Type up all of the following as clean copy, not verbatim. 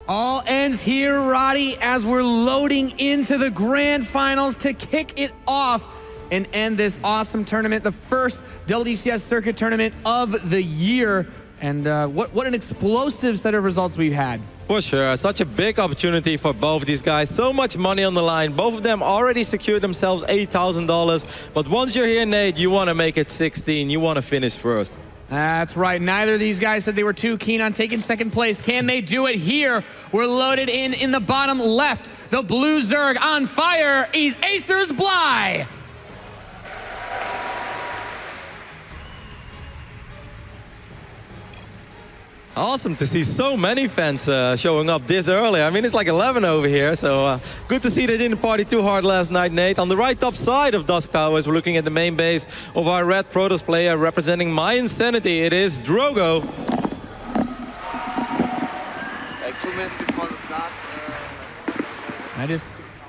All ends here, Roddy, as we're loading into the grand finals to kick it off and end this awesome tournament, the first WCS circuit tournament of the year. And what an explosive set of results we've had. For sure, such a big opportunity for both these guys. So much money on the line. Both of them already secured themselves $8,000. But once you're here, Nate, you want to make it 16. You want to finish first. That's right. Neither of these guys said they were too keen on taking second place. Can they do it here? We're loaded in the bottom left. The blue Zerg on fire. He's Acer's Bly. Awesome to see so many fans showing up this early. I mean, it's like 11 over here, so good to see they didn't party too hard last night, Nate. On the right top side of Dusk Towers, we're looking at the main base of our red Protoss player representing my insanity. It is Drogo. Like 2 minutes before the start.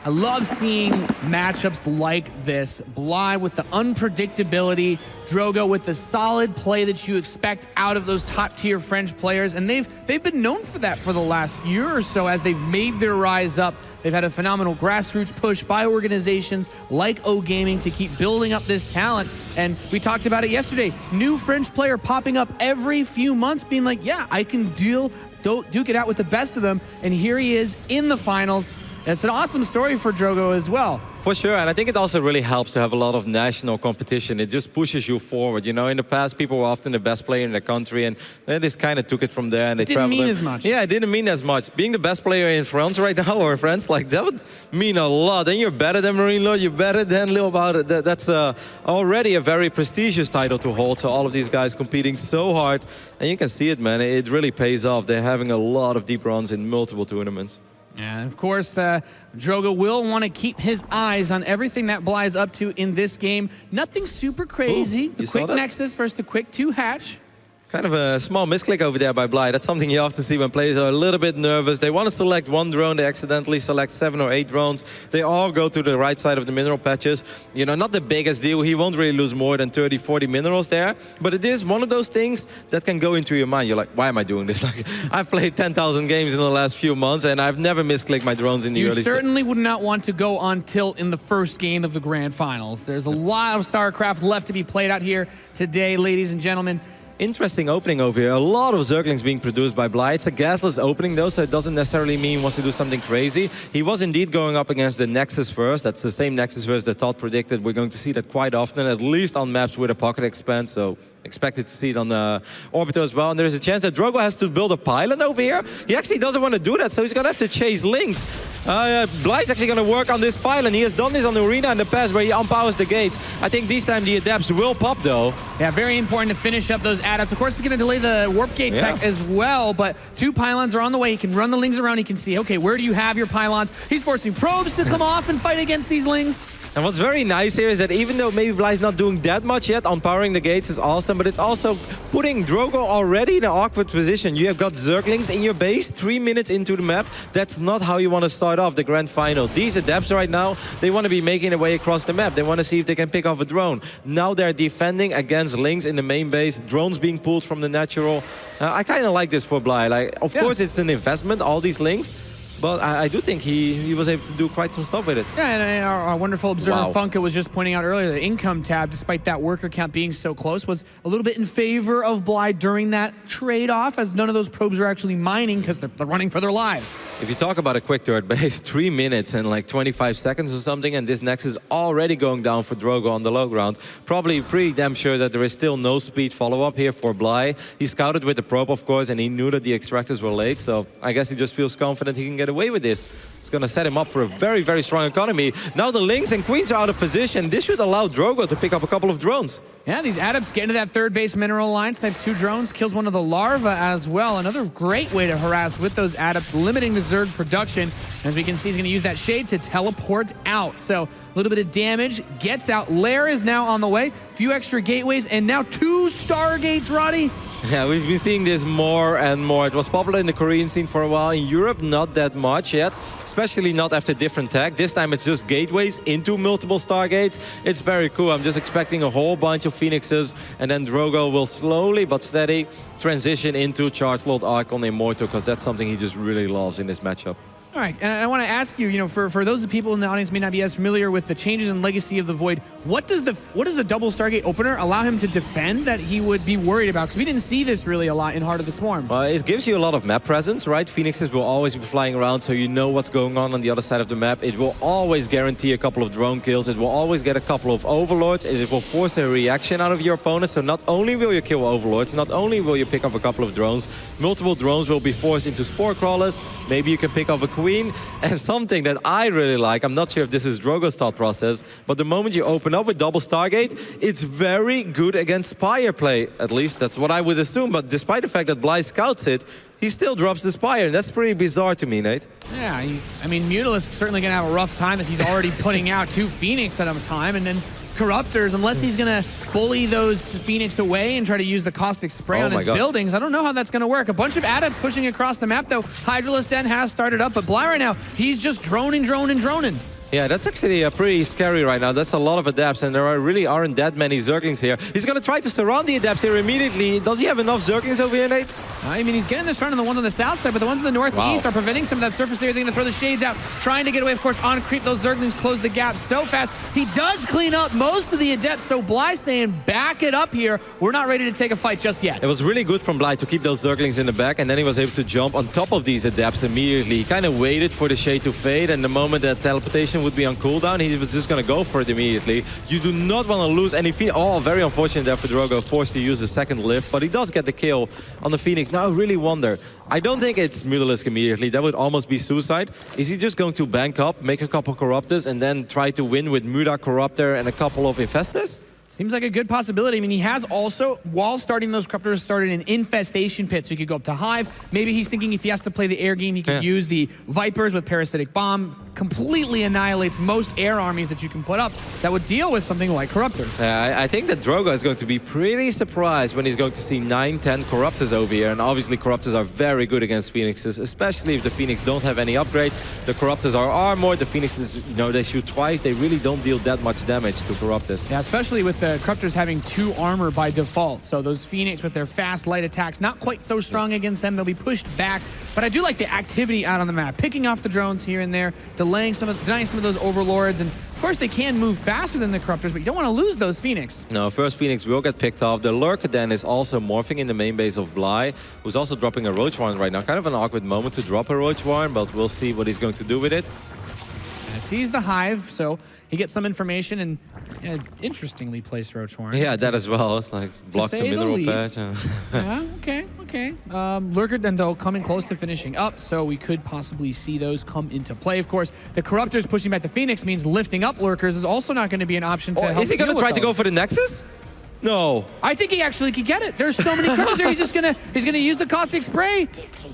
I love seeing matchups like this. Bly with the unpredictability, Drogo with the solid play that you expect out of those top-tier French players, and they've been known for that for the last year or so as they've made their rise up. They've had a phenomenal grassroots push by organizations like O Gaming to keep building up this talent, and we talked about it yesterday. New French player popping up every few months being like, yeah, I can duke it out with the best of them, and here he is in the finals. It's an awesome story for Drogo as well. For sure, and I think it also really helps to have a lot of national competition. It just pushes you forward. You know, in the past, people were often the best player in the country, and they just kind of took it from there. And they didn't mean as much. Yeah, it didn't mean as much. Being the best player in France right now, or France, like that would mean a lot. And you're better than Marine Lord, you're better than Lil About It. That's already a very prestigious title to hold. So all of these guys competing so hard, and you can see it, man. It really pays off. They're having a lot of deep runs in multiple tournaments. And of course, Drogo will want to keep his eyes on everything that Bly is up to in this game. Nothing super crazy. Ooh, the quick Nexus versus the quick 2 hatch. Kind of a small misclick over there by Bly. That's something you often see when players are a little bit nervous. They want to select one drone, they accidentally select 7 or 8 drones. They all go to the right side of the mineral patches. You know, not the biggest deal. He won't really lose more than 30, 40 minerals there. But it is one of those things that can go into your mind. You're like, why am I doing this? Like, I've played 10,000 games in the last few months, and I've never misclicked my drones in the early. You certainly would not want to go on tilt in the first game of the grand finals. There's a lot of StarCraft left to be played out here today, ladies and gentlemen. Interesting opening over here. A lot of Zerglings being produced by Bly. It's a gasless opening though, so it doesn't necessarily mean he wants to do something crazy. He was indeed going up against the Nexus first. That's the same Nexus first that Todd predicted. We're going to see that quite often, at least on maps with a pocket expand. So expected to see it on the Orbiter as well. And there's a chance that Drogo has to build a pylon over here. He actually doesn't want to do that, so he's going to have to chase links. Bly's actually going to work on this pylon. He has done this on the arena in the past where he unpowers the gates. I think this time the adapts will pop though. Yeah, very important to finish up those adapts. Of course, it's going to delay the warp gate tech as well, but 2 pylons are on the way. He can run the lings around. He can see, okay, where do you have your pylons? He's forcing probes to come off and fight against these lings. And what's very nice here is that even though maybe Bly's not doing that much yet, empowering the gates is awesome, but it's also putting Drogo already in an awkward position. You have got Zerglings in your base 3 minutes into the map. That's not how you want to start off the grand final. These adepts right now, they want to be making their way across the map. They want to see if they can pick off a drone. Now they're defending against links in the main base, drones being pulled from the natural. I kind of like this for Bly. Like, of course, it's an investment, all these links. But I do think he was able to do quite some stuff with it. Yeah, and our wonderful observer Funka was just pointing out earlier, the income tab, despite that worker count being so close, was a little bit in favor of Bly during that trade-off, as none of those probes are actually mining because they're running for their lives. If you talk about a quick third base, 3 minutes and like 25 seconds or something, and this Nexus is already going down for Drogo on the low ground. Probably pretty damn sure that there is still no speed follow-up here for Bly. He scouted with the probe, of course, and he knew that the extractors were late, so I guess he just feels confident he can get away with this. It's going to set him up for a very, very strong economy. Now the Lynx and Queens are out of position. This should allow Drogo to pick up a couple of drones. Yeah, these adepts get into that third base mineral alliance. They have 2 drones, kills one of the larvae as well. Another great way to harass with those adepts, limiting the Zerg production. As we can see, he's going to use that shade to teleport out. So a little bit of damage, gets out. Lair is now on the way. A few extra gateways, and now 2 Stargates, Roddy. Yeah, we've been seeing this more and more. It was popular in the Korean scene for a while. In Europe, not that much yet. especially not after different tech. This time it's just gateways into multiple Stargates. It's very cool. I'm just expecting a whole bunch of Phoenixes, and then Drogo will slowly but steady transition into Charge Lord Archon Immortal, because that's something he just really loves in this matchup. All right, and I want to ask you, for those people in the audience who may not be as familiar with the changes in Legacy of the Void, what does the double Stargate opener allow him to defend that he would be worried about? Because we didn't see this really a lot in Heart of the Swarm. Well, it gives you a lot of map presence, right? Phoenixes will always be flying around, so you know what's going on the other side of the map. It will always guarantee a couple of drone kills. It will always get a couple of overlords. It will force a reaction out of your opponent. So not only will you kill overlords, not only will you pick up a couple of drones, multiple drones will be forced into spore crawlers. Maybe you can pick up a queen. And something that I really like, I'm not sure if this is Drogo's thought process, but the moment you open up with double Stargate, it's very good against Spire play. At least that's what I would assume. But despite the fact that Bly scouts it, he still drops the Spire. And that's pretty bizarre to me, Nate. Yeah, I mean, Mutalisk's certainly going to have a rough time if he's already putting out 2 Phoenix at a time. And then Corruptors, unless he's going to bully those Phoenix away and try to use the caustic spray on his buildings, I don't know how that's going to work. A bunch of adepts pushing across the map, though. Hydralisk Den has started up, but Bly right now, he's just droning. Yeah, that's actually pretty scary right now. That's a lot of adepts, and there really aren't that many Zerglings here. He's going to try to surround the adepts here immediately. Does he have enough Zerglings over here, Nate? I mean, he's getting this run on the ones on the south side, but the ones in the northeast are preventing some of that surface area. They're going to throw the shades out, trying to get away, of course, on creep. Those Zerglings close the gap so fast. He does clean up most of the adepts, so Bly saying, back it up here. We're not ready to take a fight just yet. It was really good from Bly to keep those Zerglings in the back, and then he was able to jump on top of these adepts immediately. He kind of waited for the shade to fade, and the moment that teleportation would be on cooldown, he was just going to go for it immediately. You do not want to lose any Phoenix. Oh, very unfortunate there for Drogo, forced to use the second lift, but he does get the kill on the Phoenix. Now I really wonder, I don't think it's Mutalisk immediately. That would almost be suicide. Is he just going to bank up, make a couple Corruptors, and then try to win with Muda, Corruptor, and a couple of Infestors? Seems like a good possibility. I mean, he has also, while starting those Corruptors, started an Infestation Pit, so he could go up to Hive. Maybe he's thinking if he has to play the air game, he could use the Vipers with Parasitic Bomb. Completely annihilates most air armies that you can put up that would deal with something like Corruptors. I think that Drogo is going to be pretty surprised when he's going to see 9, 10 Corruptors over here. And obviously Corruptors are very good against Phoenixes, especially if the Phoenix don't have any upgrades. The Corruptors are armored. The Phoenixes, they shoot twice. They really don't deal that much damage to Corruptors. Yeah, especially with the Corruptors having 2 armor by default. So those Phoenix with their fast, light attacks, not quite so strong against them. They'll be pushed back. But I do like the activity out on the map, picking off the drones here and there, denying some of those overlords, and of course they can move faster than the Corruptors, but you don't want to lose those Phoenix. No, first Phoenix will get picked off. The Lurker then is also morphing in the main base of Bly, who's also dropping a Roach Warren right now. Kind of an awkward moment to drop a Roach Warren, but we'll see what he's going to do with it. Sees the Hive, so he gets some information and interestingly placed Roach Warren. Yeah, that as well. It's like blocks the mineral patch. Yeah, okay. Lurker then though coming close to finishing up, so we could possibly see those come into play. Of course, the Corruptors pushing back the Phoenix means lifting up Lurkers is also not going to be an option to help. Is he going to try to go for the Nexus? No. I think he actually could get it. There's so many cards there. He's gonna use the caustic spray.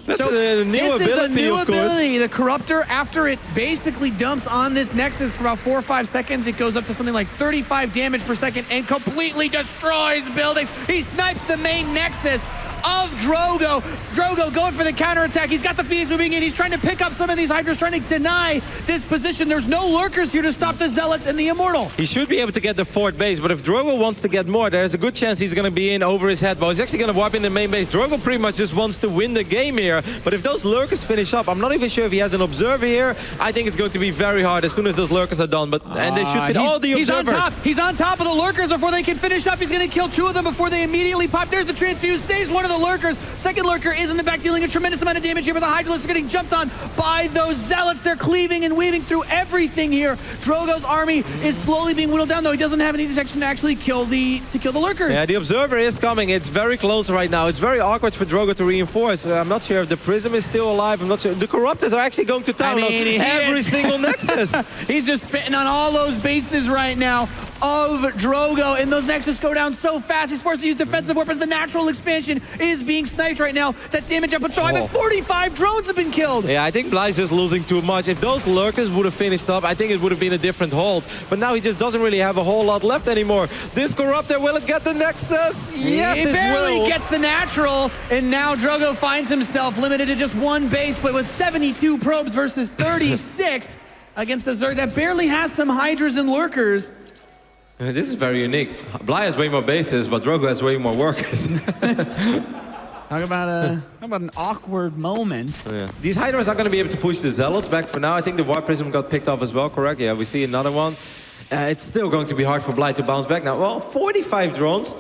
That's a new ability, of course. The Corruptor, after it basically dumps on this Nexus for about 4 or 5 seconds, it goes up to something like 35 damage per second and completely destroys buildings. He snipes the main Nexus of Drogo. Drogo going for the counterattack. He's got the Phoenix moving in. He's trying to pick up some of these Hydras, trying to deny this position. There's no Lurkers here to stop the Zealots and the Immortal. He should be able to get the 4th base, but if Drogo wants to get more, there's a good chance he's going to be in over his head. But he's actually going to warp in the main base. Drogo pretty much just wants to win the game here. But if those Lurkers finish up, I'm not even sure if he has an Observer here. I think it's going to be very hard as soon as those Lurkers are done. And they should fit. Oh, the Observer. He's on top of the Lurkers before they can finish up. He's going to kill 2 of them before they immediately pop. There's the Transfuse. Saves one of the Lurkers. Second Lurker is in the back, dealing a tremendous amount of damage here, but the Hydralisks are getting jumped on by those Zealots. They're cleaving and weaving through everything here. Drogo's army is slowly being whittled down, though he doesn't have any detection to actually kill the Lurkers. Yeah, the Observer is coming. It's very close right now. It's very awkward for Drogo to reinforce. I'm not sure if the Prism is still alive. I'm not sure. The Corruptors are actually going to town on every single Nexus. He's just spitting on all those bases right now. of Drogo, and those Nexus go down so fast. He's forced to use defensive weapons. The natural expansion is being sniped right now. That damage up at 5 and 45 drones have been killed. Yeah, I think Bly's just losing too much. If those lurkers would have finished up, I think it would have been a different hold. But now he just doesn't really have a whole lot left anymore. This Corruptor, will it get the Nexus? Yes, it barely will. gets the natural, and now Drogo finds himself limited to just one base, but with 72 probes versus 36 against the Zerg that barely has some Hydras and Lurkers. This is very unique. Bly has way more bases, but Drogo has way more workers. Talk about an awkward moment. Yeah. These Hydras are going to be able to push the Zealots back for now. I think the Warp Prism got picked off as well, correct? Yeah, we see another one. It's still going to be hard for Bly to bounce back now. Well, 45 drones.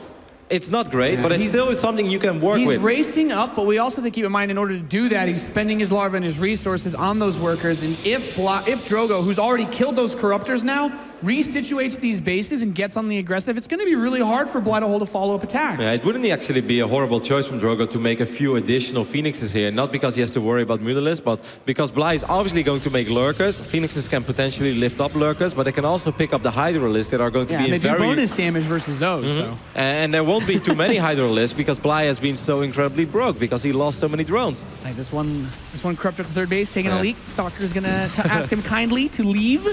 It's not great, but it's still something you can work with. He's racing up, but we also have to keep in mind, in order to do that, he's spending his larva and his resources on those workers. And if Drogo, who's already killed those Corruptors now, resituates these bases and gets on the aggressive, it's going to be really hard for Bly to hold a follow-up attack. Yeah, it wouldn't actually be a horrible choice from Drogo to make a few additional Phoenixes here. Not because he has to worry about Mutalisks, but because Bly is obviously going to make Lurkers. Phoenixes can potentially lift up Lurkers, but they can also pick up the Hydralisks that are going to be they in very... do bonus damage versus those. So. And there won't be too many Hydralisks because Bly has been so incredibly broke because he lost so many drones. Like this one Corruptor at the third base, taking a leak. Stalker's going to ask him kindly to leave.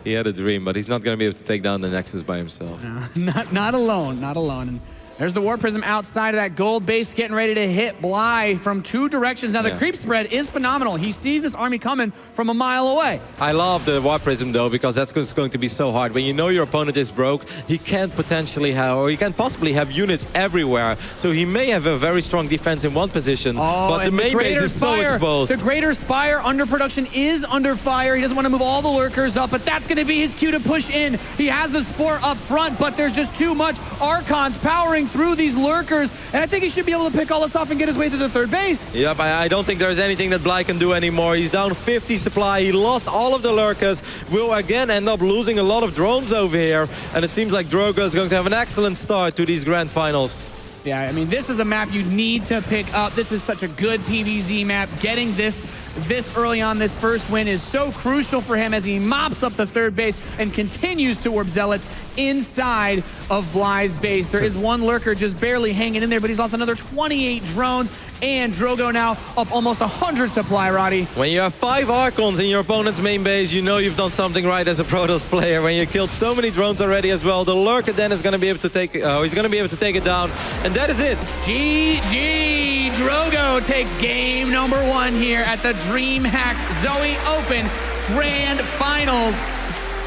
He had a dream, but he's not going to be able to take down the Nexus by himself. Not alone. And there's the War Prism outside of that gold base, getting ready to hit Bly from two directions. Now, the creep spread is phenomenal. He sees this army coming from a mile away. I love the War Prism, though, because that's going to be so hard. When you know your opponent is broke, he can't potentially have, or he can possibly have units everywhere. So he may have a very strong defense in one position, but the main base is so exposed. The Greater Spire under production is under fire. He doesn't want to move all the Lurkers up, but that's going to be his cue to push in. He has the Spore up front, but there's just too much. Archons powering through these Lurkers, and I think he should be able to pick all this off and get his way to the third base. Yep, I don't think there's anything that Bly can do anymore. He's down 50 supply. He lost all of the Lurkers. Will again end up losing a lot of drones over here, and it seems like Drogo is going to have an excellent start to these grand finals. Yeah, I mean, this is a map you need to pick up. This is such a good PvZ map. Getting this early on, this first win, is so crucial for him as he mops up the third base and continues to warp Zealots inside of Bly's base. There is one Lurker just barely hanging in there, but he's lost another 28 drones, and Drogo now up almost 100 supply, Roddy. When you have 5 Archons in your opponent's main base, you know you've done something right as a Protoss player. When you killed so many drones already as well, the Lurker then is going to be able to take he's going to be able to take it down, and that is it. GG! Drogo takes game number 1 here at the Dreamhack Zoe Open Grand Finals.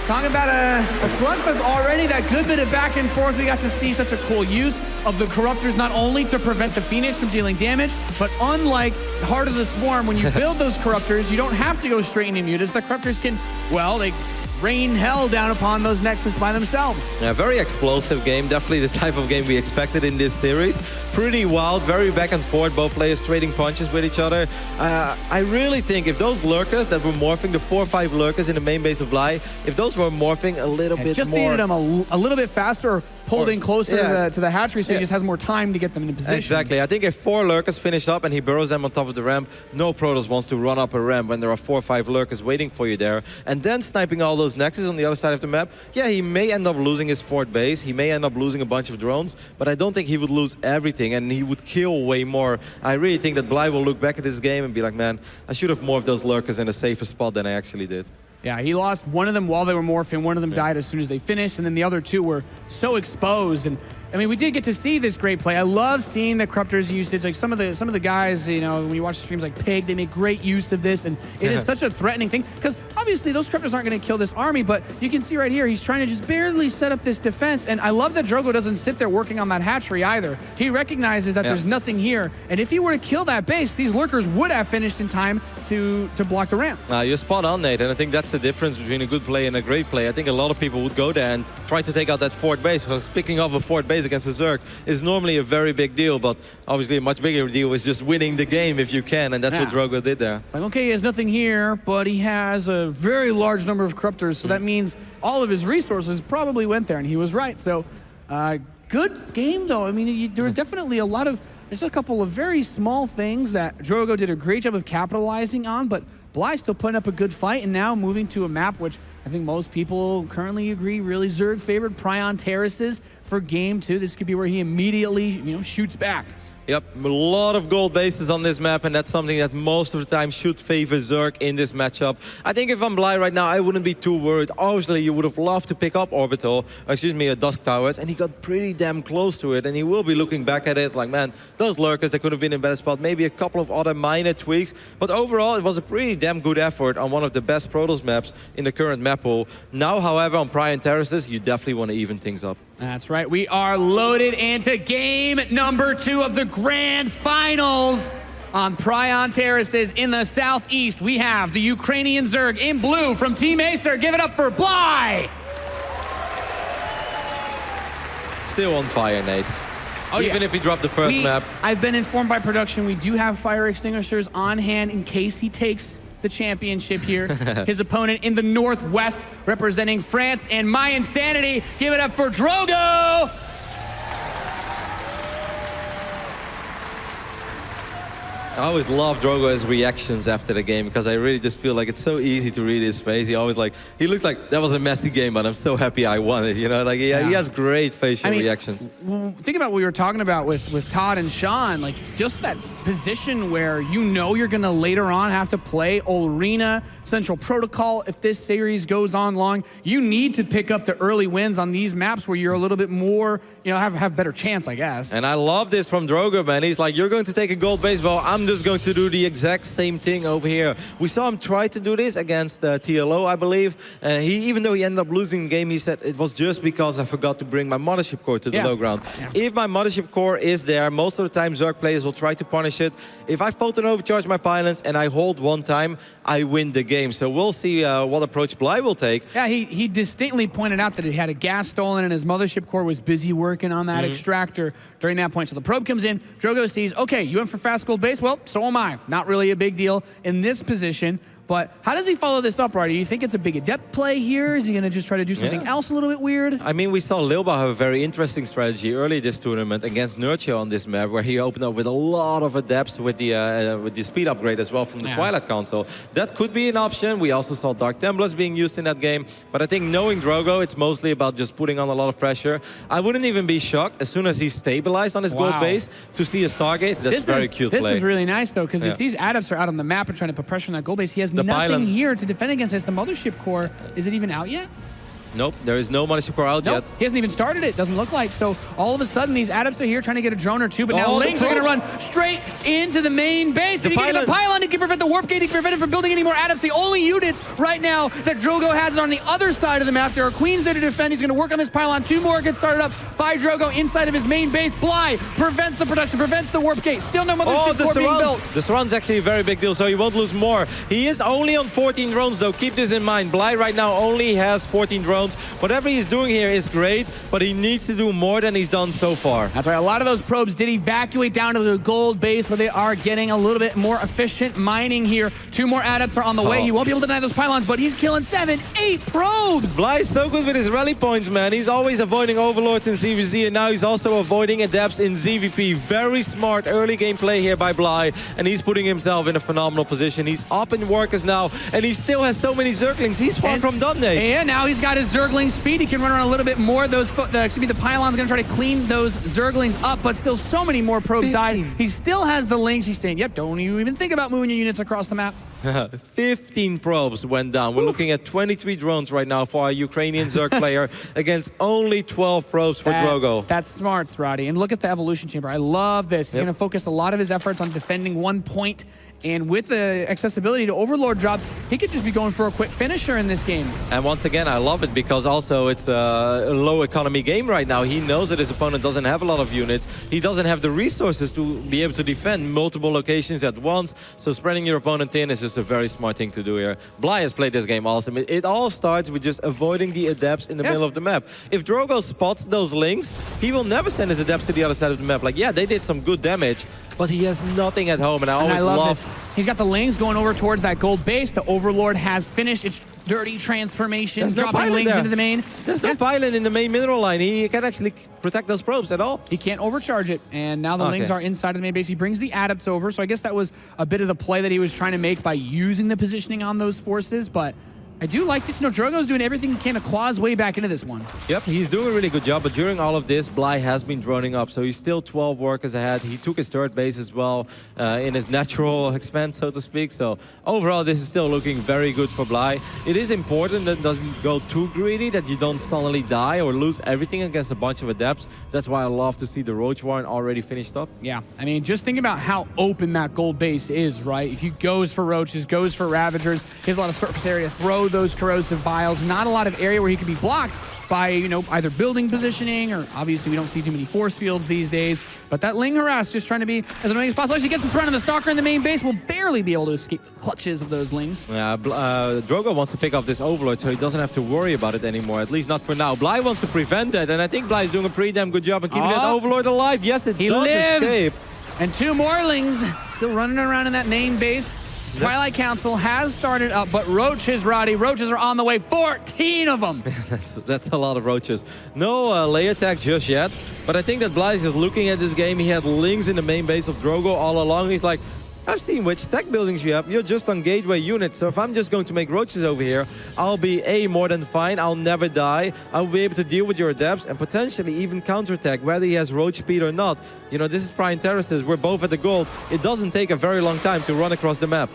Talking about a slugfest already, that good bit of back and forth. We got to see such a cool use of the Corruptors, not only to prevent the Phoenix from dealing damage, but unlike Heart of the Swarm, when you build those Corruptors, you don't have to go straight into mutas. The Corruptors can, well, they rain hell down upon those Nexus by themselves. Yeah, very explosive game. Definitely the type of game we expected in this series. Pretty wild, very back and forth, both players trading punches with each other. I really think if those Lurkers that were morphing, the 4 or 5 Lurkers in the main base of Bly, if those were morphing a little bit just more... needed them a little bit faster, pulled in closer to the hatchery, so he just has more time to get them in position. Exactly. I think if 4 Lurkers finish up and he burrows them on top of the ramp, no Protoss wants to run up a ramp when there are 4 or 5 Lurkers waiting for you there. And then sniping all those Nexus on the other side of the map, yeah, he may end up losing his 4th base, he may end up losing a bunch of drones, but I don't think he would lose everything, and he would kill way more. I really think that Bly will look back at this game and be like, man, I should have morphed those Lurkers in a safer spot than I actually did. Yeah, he lost one of them while they were morphing. One of them died as soon as they finished, and then the other 2 were so exposed. And I mean, we did get to see this great play. I love seeing the Corruptors usage. Like some of the guys, you know, when you watch the streams like Pig, they make great use of this, and it is such a threatening thing because obviously those Corruptors aren't going to kill this army, but you can see right here he's trying to just barely set up this defense. And I love that Drogo doesn't sit there working on that hatchery either. He recognizes that there's nothing here, and if he were to kill that base, these Lurkers would have finished in time to block the ramp. You're spot on, Nate, and I think that's the difference between a good play and a great play. I think a lot of people would go there and try to take out that 4th base, because picking up a 4th base against a Zerg is normally a very big deal, but obviously a much bigger deal is just winning the game if you can, and that's what Drogo did there. It's like, okay, he has nothing here, but he has a very large number of Corruptors, so that means all of his resources probably went there, and he was right. So, good game, though. I mean, there were definitely a lot of... There's a couple of very small things that Drogo did a great job of capitalizing on, but Bly's still putting up a good fight, and now moving to a map which I think most people currently agree really Zerg favored Prion Terraces for game 2. This could be where he immediately, shoots back. Yep, a lot of gold bases on this map, and that's something that most of the time should favor Zerg in this matchup. I think if I'm Bly right now, I wouldn't be too worried. Obviously, you would have loved to pick up Orbital, Dusk Towers, and he got pretty damn close to it, and he will be looking back at it like, man, those lurkers, they could have been in a better spot, maybe a couple of other minor tweaks, but overall, it was a pretty damn good effort on one of the best Protoss maps in the current map pool. Now, however, on Prion Terraces, you definitely want to even things up. That's right. We are loaded into game number 2 of the Grand Finals on Prion Terraces in the southeast. We have the Ukrainian Zerg in blue from Team Acer. Give it up for Bly. Still on fire, Nate. Oh, Even if he dropped the first map. I've been informed by production we do have fire extinguishers on hand in case he takes the championship here. His opponent in the northwest representing France and my insanity. Give it up for Drogo. I always love Drogo's reactions after the game because I really just feel like it's so easy to read his face. He looks like that was a messy game, but I'm so happy I won it. He has great facial reactions. Think about what we were talking about with Todd and Sean, like just that position where you're gonna later on have to play Olrina, Central Protocol. If this series goes on long, you need to pick up the early wins on these maps where you're a little bit more, have better chance, I guess. And I love this from Drogo, man. He's like, you're going to take a gold base, well, I'm just going to do the exact same thing over here. We saw him try to do this against TLO, I believe. And even though he ended up losing the game, he said it was just because I forgot to bring my mothership core to the low ground. Yeah. If my mothership core is there, most of the time Zerg players will try to punish it. If I photon overcharge my pylons and I hold one time, I win the game. So we'll see what approach Bly will take. Yeah, he distinctly pointed out that he had a gas stolen and his mothership core was busy working on that extractor during that point. So the probe comes in, Drogo sees, okay, you went for fast gold base? Well, so am I. Not really a big deal in this position. But how does he follow this up, Roddy? Do you think it's a big adept play here? Is he going to just try to do something else a little bit weird? I mean, we saw Lilba have a very interesting strategy early this tournament against Nurture on this map, where he opened up with a lot of adepts with the speed upgrade as well from the Twilight console. That could be an option. We also saw Dark Templars being used in that game. But I think knowing Drogo, it's mostly about just putting on a lot of pressure. I wouldn't even be shocked as soon as he's stabilized on his gold base to see a Stargate. That's very cute play. This is really nice, though, because if these adepts are out on the map and trying to put pressure on that gold base, he has nothing pylon here to defend against this. The mothership core, is it even out yet? Nope, there is no mothership core out yet. He hasn't even started it, doesn't look like. So all of a sudden, these adepts are here trying to get a drone or two, but now Lings are going to run straight into the main base. If he can get the pylon, he can prevent the warp gate, he can prevent it from building any more adepts. The only units right now that Drogo has on the other side of the map. There are queens there to defend. He's going to work on this pylon. 2 more get started up by Drogo inside of his main base. Bly prevents the production, prevents the warp gate. Still no mothership core being built. The surround's actually a very big deal, so he won't lose more. He is only on 14 drones, though. Keep this in mind. Bly right now only has 14 drones. Whatever he's doing here is great, but he needs to do more than he's done so far. That's right. A lot of those probes did evacuate down to the gold base, where they are getting a little bit more efficient mining here. 2 more adepts are on the way. He won't be able to deny those pylons, but he's killing 7, 8 probes. Bly is so good with his rally points, man. He's always avoiding overlords in CVZ, and now he's also avoiding adepts in ZVP. Very smart early game play here by Bly, and he's putting himself in a phenomenal position. He's up in workers now, and he still has so many Zerglings. He's far from done, Nate. And now he's got his Zergling speed. He can run around a little bit more. The pylon's going to try to clean those Zerglings up, but still so many more probes died. He still has the Lings. He's saying, yep, don't you even think about moving your units across the map. 15 probes went down. We're looking at 23 drones right now for our Ukrainian Zerg player against only 12 probes for Drogo. That's smart, Roddy. And look at the evolution chamber. I love this. He's going to focus a lot of his efforts on defending 1 point. And with the accessibility to Overlord drops, he could just be going for a quick finisher in this game. And once again, I love it because also it's a low economy game right now. He knows that his opponent doesn't have a lot of units. He doesn't have the resources to be able to defend multiple locations at once. So spreading your opponent in is just a very smart thing to do here. Bly has played this game awesome. It all starts with just avoiding the adepts in the middle of the map. If Drogo spots those links, he will never send his adepts to the other side of the map. Like, yeah, they did some good damage, but he has nothing at home, and I always love this. He's got the Lings going over towards that gold base. The Overlord has finished its dirty transformation, dropping Lings into the main. There's no pylon in the main mineral line. He can't actually protect those probes at all. He can't overcharge it, and now the Lings are inside of the main base. He brings the adepts over, so I guess that was a bit of the play that he was trying to make by using the positioning on those forces, but I do like this. You know, Drogo's doing everything he can to claw his way back into this one. Yep, he's doing a really good job, but during all of this, Bly has been droning up, so he's still 12 workers ahead. He took his third base as well in his natural expense, so to speak. So overall, this is still looking very good for Bly. It is important that it doesn't go too greedy, that you don't suddenly die or lose everything against a bunch of adepts. That's why I love to see the Roach Warren already finished up. Yeah, I mean, just think about how open that gold base is, right? If he goes for Roaches, goes for Ravagers, he has a lot of surface area to throw those corrosive vials. Not a lot of area where he could be blocked by, you know, either building positioning or obviously we don't see too many force fields these days. But that Ling Harass just trying to be as annoying as possible. As he gets the surround of the Stalker in the main base, will barely be able to escape the clutches of those Lings. Yeah, Drogo wants to pick off this Overlord, so he doesn't have to worry about it anymore, at least not for now. Bly wants to prevent that, and I think Bly is doing a pretty damn good job of keeping that Overlord alive. Yes, he does lives. escape. And two more Lings still running around in that main base. Twilight Council has started up, but Roaches, Roddy, Roaches are on the way. 14 of them. That's a lot of Roaches. No lay attack just yet, but I think that Bly is just looking at this game. He had Lings in the main base of Drogo all along. He's like, I've seen which tech buildings you have. You're just on gateway units. So if I'm just going to make Roaches over here, I'll be A, more than fine. I'll never die. I'll be able to deal with your adepts and potentially even counterattack, whether he has Roach speed or not. You know, this is Prime Terraces. We're both at the gold. It doesn't take a very long time to run across the map.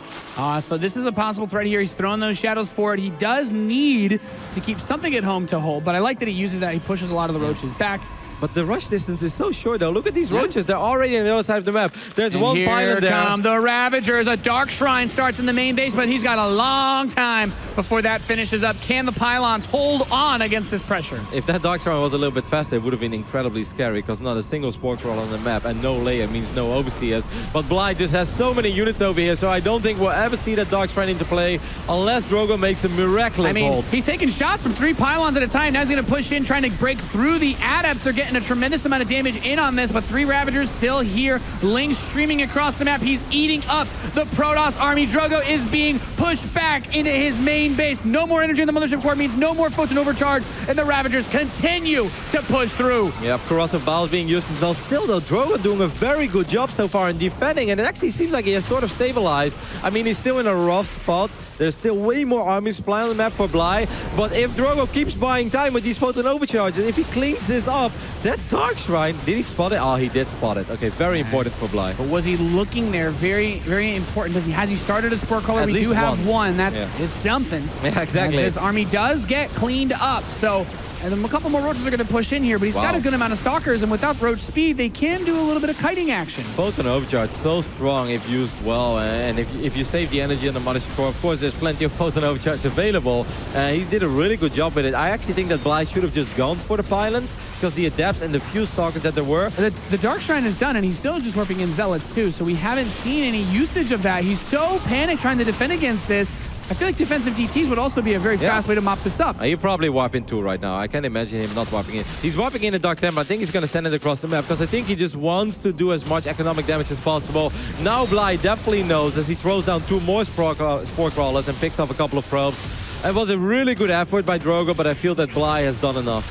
So this is a possible threat here. He's throwing those shadows forward. He does need to keep something at home to hold, but I like that he uses that. He pushes a lot of the Roaches back. But the rush distance is so short, though. Look at these Roaches. They're already on the other side of the map. There's one pylon there. Here come the Ravagers. A Dark Shrine starts in the main base, but he's got a long time before that finishes up. Can the pylons hold on against this pressure? If that Dark Shrine was a little bit faster, it would have been incredibly scary, because not a single spore crawl on the map, and no layer means no overseers. But Bly just has so many units over here, so I don't think we'll ever see that Dark Shrine into play unless Drogo makes a miraculous hold. He's taking shots from 3 pylons at a time. Now he's going to push in, trying to break through the adepts. They're getting a tremendous amount of damage in on this, but 3 Ravagers still here. Ling streaming across the map. He's eating up the Protoss army. Drogo is being pushed back into his main base. No more energy in the Mothership Core means no more Photon Overcharge, and the Ravagers continue to push through. Yeah, corrosive bows being used as well. Still, though, Drogo doing a very good job so far in defending, and it actually seems like he has sort of stabilized. I mean, he's still in a rough spot. There's still way more army supply on the map for Bly, but if Drogo keeps buying time with these Photon Overcharges, if he cleans this up, that Dark Shrine, did he spot it? Oh, he did spot it. Okay, very important for Bly. But was he looking there? Very, very important. Has he started a Spore Crawler? We do have one. It's something. Yeah, exactly. As this army does get cleaned up, so... And then a couple more Roaches are going to push in here, but he's got a good amount of Stalkers, and without Roach speed, they can do a little bit of kiting action. Photon Overcharge, so strong if used well, and if you save the energy on the Mothership Core, of course, there's plenty of Photon Overcharge available. He did a really good job with it. I actually think that Bly should have just gone for the pylons, because the Adepts and the few Stalkers that there were... The Dark Shrine is done, and he's still just warping in Zealots, too, so we haven't seen any usage of that. He's so panicked trying to defend against this. I feel like defensive DTs would also be a very fast way to mop this up. He'll probably warp in 2 right now. I can't imagine him not warping in. He's warping in the Dark Temple. I think he's going to stand it across the map because I think he just wants to do as much economic damage as possible. Now Bly definitely knows as he throws down 2 more Spore Crawlers and picks off a couple of probes. It was a really good effort by Drogo, but I feel that Bly has done enough.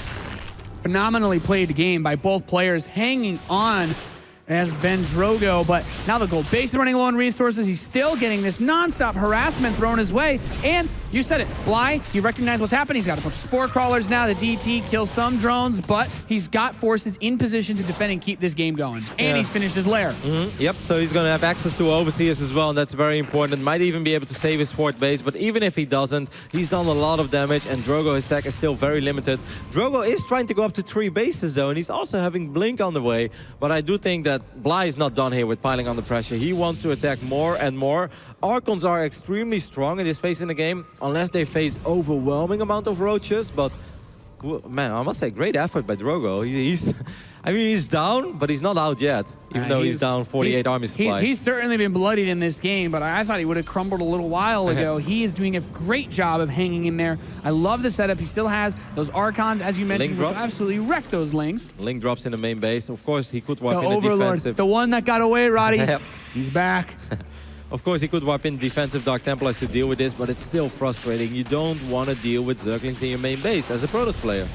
Phenomenally played game by both players, hanging on has been Drogo, but now the gold base is running low on resources. He's still getting this non-stop harassment thrown his way, and you said it, Bly, you recognize what's happening. He's got a bunch of Spore Crawlers now. The DT kills some drones, but he's got forces in position to defend and keep this game going. And he's finished his lair. Yep, so he's going to have access to Overseers as well, and that's very important. Might even be able to save his fourth base, but even if he doesn't, he's done a lot of damage, and Drogo, his tech is still very limited. Drogo is trying to go up to 3 bases, though, and he's also having Blink on the way, but I do think that Bly is not done here with piling on the pressure. He wants to attack more and more. Archons are extremely strong in this phase in the game, unless they face overwhelming amount of Roaches, but man, I must say, great effort by Drogo. I mean, he's down, but he's not out yet, even though he's down 48 army supply. He's certainly been bloodied in this game, but I thought he would have crumbled a little while ago. He is doing a great job of hanging in there. I love the setup. He still has those Archons, as you mentioned, which absolutely wreck those Lings. Link drops in the main base. Of course, he could warp in the Overlord, defensive. the one that got away, Roddy. He's back. Of course, he could warp in defensive Dark Templars to deal with this, but it's still frustrating. You don't want to deal with Zerglings in your main base as a Protoss player.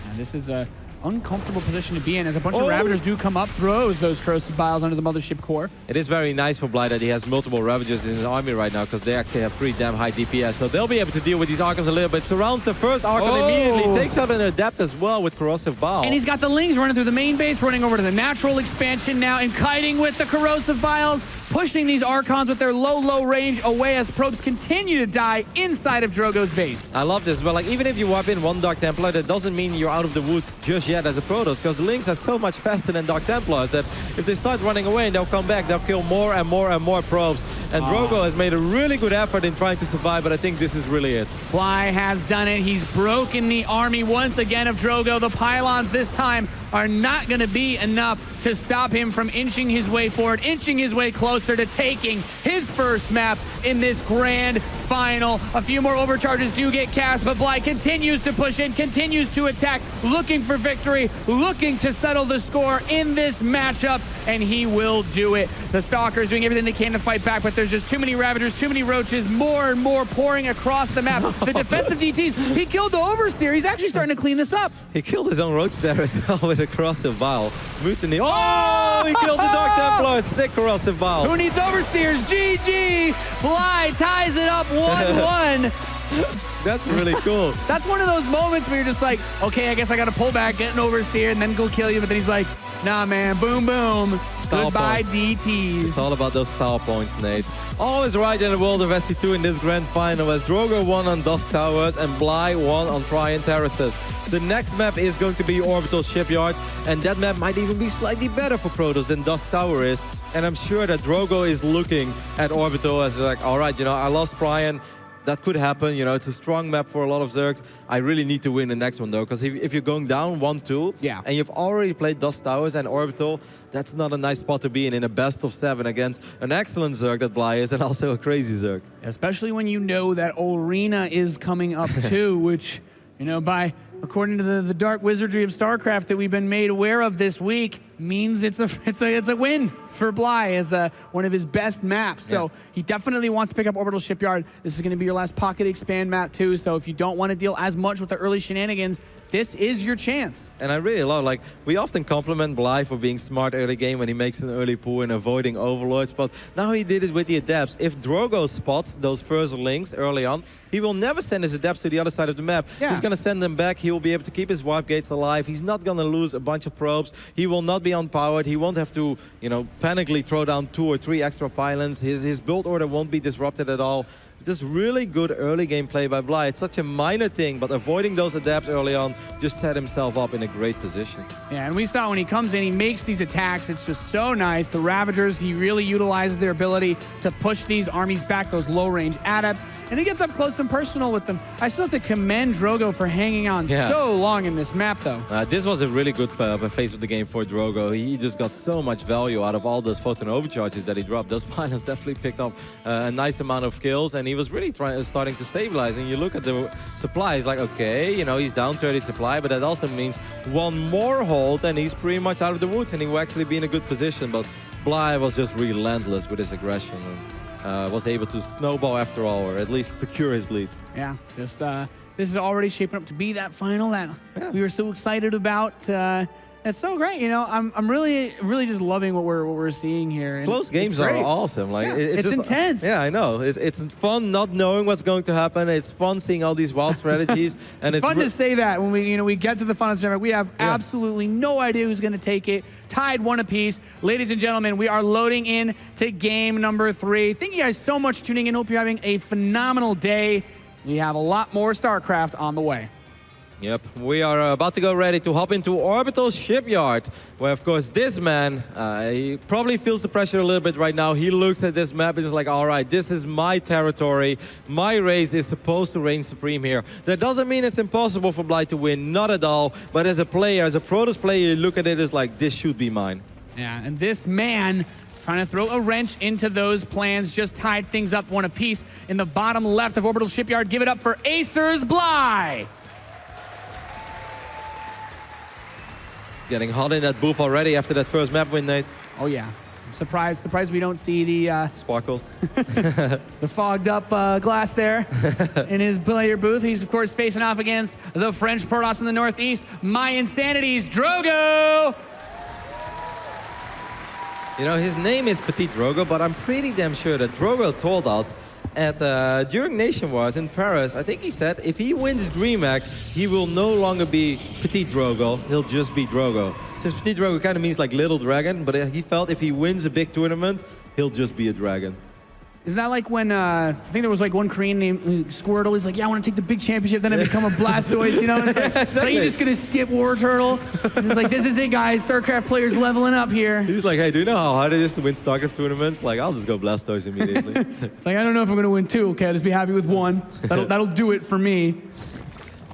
And this is a uncomfortable position to be in as a bunch of Ravagers do come up, throws those corrosive vials under the mothership core. It is very nice for Bly that he has multiple Ravagers in his army right now because they actually have pretty damn high DPS. So they'll be able to deal with these Archons a little bit. Surrounds the first Archon immediately, takes out an Adept as well with Corrosive Vial. And he's got the Lings running through the main base, running over to the natural expansion now and kiting with the corrosive vials, pushing these Archons with their low range away as probes continue to die inside of Drogo's base. I love this, but like even if you wipe in one Dark Templar, that doesn't mean you're out of the woods just yet as a Protoss, because the Lings are so much faster than Dark Templars that if they start running away and they'll come back, they'll kill more and more probes. And Drogo has made a really good effort in trying to survive, but I think this is really it. Bly has done it. He's broken the army once again of Drogo. The pylons this time are not going to be enough to stop him from inching his way forward, inching his way closer to taking his first map in this grand final. A few more overcharges do get cast, but Bly continues to push in, continues to attack, looking for victory, looking to settle the score in this matchup, and he will do it. The Stalkers doing everything they can to fight back, but there's just too many Ravagers, too many Roaches, more and more pouring across the map. The defensive DTs, he killed the Overseer. He's actually starting to clean this up. He killed his own Roach there as well with a Corrosive Vial. Mutiny. Oh, he killed the Dark Templar. Sick Corrosive Vial. Who needs Overseers? GG! Bly ties it up 1-1. That's really cool. That's one of those moments where you're just like, okay, I guess I got to pull back, get an Overseer, and then go kill you. But then he's like, nah, man, boom, boom. Style Goodbye, points. DTs. It's all about those style points, Nate. Always right in the world of SC2 in this grand final as Drogo won on Dusk Towers and Bly won on Prion Terraces. The next map is going to be Orbital Shipyard, and that map might even be slightly better for Protoss than Dusk Tower is. And I'm sure that Drogo is looking at Orbital as like, all right, you know, I lost Prion. That could happen, you know, it's a strong map for a lot of Zergs. I really need to win the next one though, because if you're going down 1-2, and you've already played Dusk Towers and Orbital, that's not a nice spot to be in a best of 7 against an excellent Zerg that Bly is and also a crazy Zerg. Especially when you know that Arena is coming up too, which, you know, according to the dark wizardry of StarCraft that we've been made aware of this week, means it's a win for Bly as one of his best maps. So he definitely wants to pick up Orbital Shipyard. This is going to be your last pocket expand map too. So if you don't want to deal as much with the early shenanigans, this is your chance. And I really love, like, we often compliment Bly for being smart early game when he makes an early pull and avoiding overlords, but now he did it with the Adepts. If Drogo spots those first links early on, he will never send his Adepts to the other side of the map. He's going to send them back. He will be able to keep his wipe gates alive. He's not going to lose a bunch of probes. He will not be unpowered. He won't have to, you know, panically throw down 2 or 3 extra pylons. His build order won't be disrupted at all. Just really good early game play by Bly. It's such a minor thing, but avoiding those Adepts early on just set himself up in a great position. Yeah, and we saw when he comes in, he makes these attacks. It's just so nice. The Ravagers, he really utilizes their ability to push these armies back, those low-range Adepts, and he gets up close and personal with them. I still have to commend Drogo for hanging on so long in this map, though. This was a really good phase of the game for Drogo. He just got so much value out of all those photon overcharges that he dropped. Those pylons definitely picked up a nice amount of kills, and he was really starting to stabilize. And you look at the supply, it's like, okay, you know, he's down 30 supply, but that also means one more hold and he's pretty much out of the woods and he will actually be in a good position. But Bly was just relentless with his aggression and was able to snowball after all, or at least secure his lead. Yeah, this is already shaping up to be that final that we were so excited about. It's so great, you know. I'm really just loving what we're seeing here. And close games are awesome. Like it's just intense. Yeah, I know. It's fun not knowing what's going to happen. It's fun seeing all these wild strategies, and it's fun to say that when we get to the finals. We have absolutely no idea who's going to take it. Tied 1 apiece. Ladies and gentlemen, we are loading in to game number 3. Thank you guys so much for tuning in. Hope you're having a phenomenal day. We have a lot more StarCraft on the way. Yep, we are about to go ready to hop into Orbital Shipyard, where, of course, this man, he probably feels the pressure a little bit right now. He looks at this map and is like, all right, this is my territory. My race is supposed to reign supreme here. That doesn't mean it's impossible for Bly to win, not at all. But as a player, as a Protoss player, you look at it as like, this should be mine. Yeah, and this man trying to throw a wrench into those plans, just tied things up 1 apiece in the bottom left of Orbital Shipyard. Give it up for Acers Bly. Getting hot in that booth already after that first map win, Nate. Oh, yeah. Surprised we don't see the Sparkles. the fogged up glass there in his player booth. He's of course facing off against the French Protoss in the Northeast. My Insanity's Drogo. You know, his name is PtitDrogo, but I'm pretty damn sure that Drogo told us during Nation Wars in Paris, I think he said if he wins Dreamhack, he will no longer be PtitDrogo, he'll just be Drogo. Since PtitDrogo kind of means like little dragon, but he felt if he wins a big tournament, he'll just be a dragon. Isn't that like when, I think there was like one Korean named Squirtle, he's like, yeah, I want to take the big championship, then I become a Blastoise, you know? It's like, Exactly. it's like he's just going to skip War Turtle. It's like, this is it, guys. StarCraft players leveling up here. He's like, hey, do you know how hard it is to win StarCraft tournaments? Like, I'll just go Blastoise immediately. It's like, I don't know if I'm going to win 2. Okay, I'll just be happy with 1. That'll do it for me.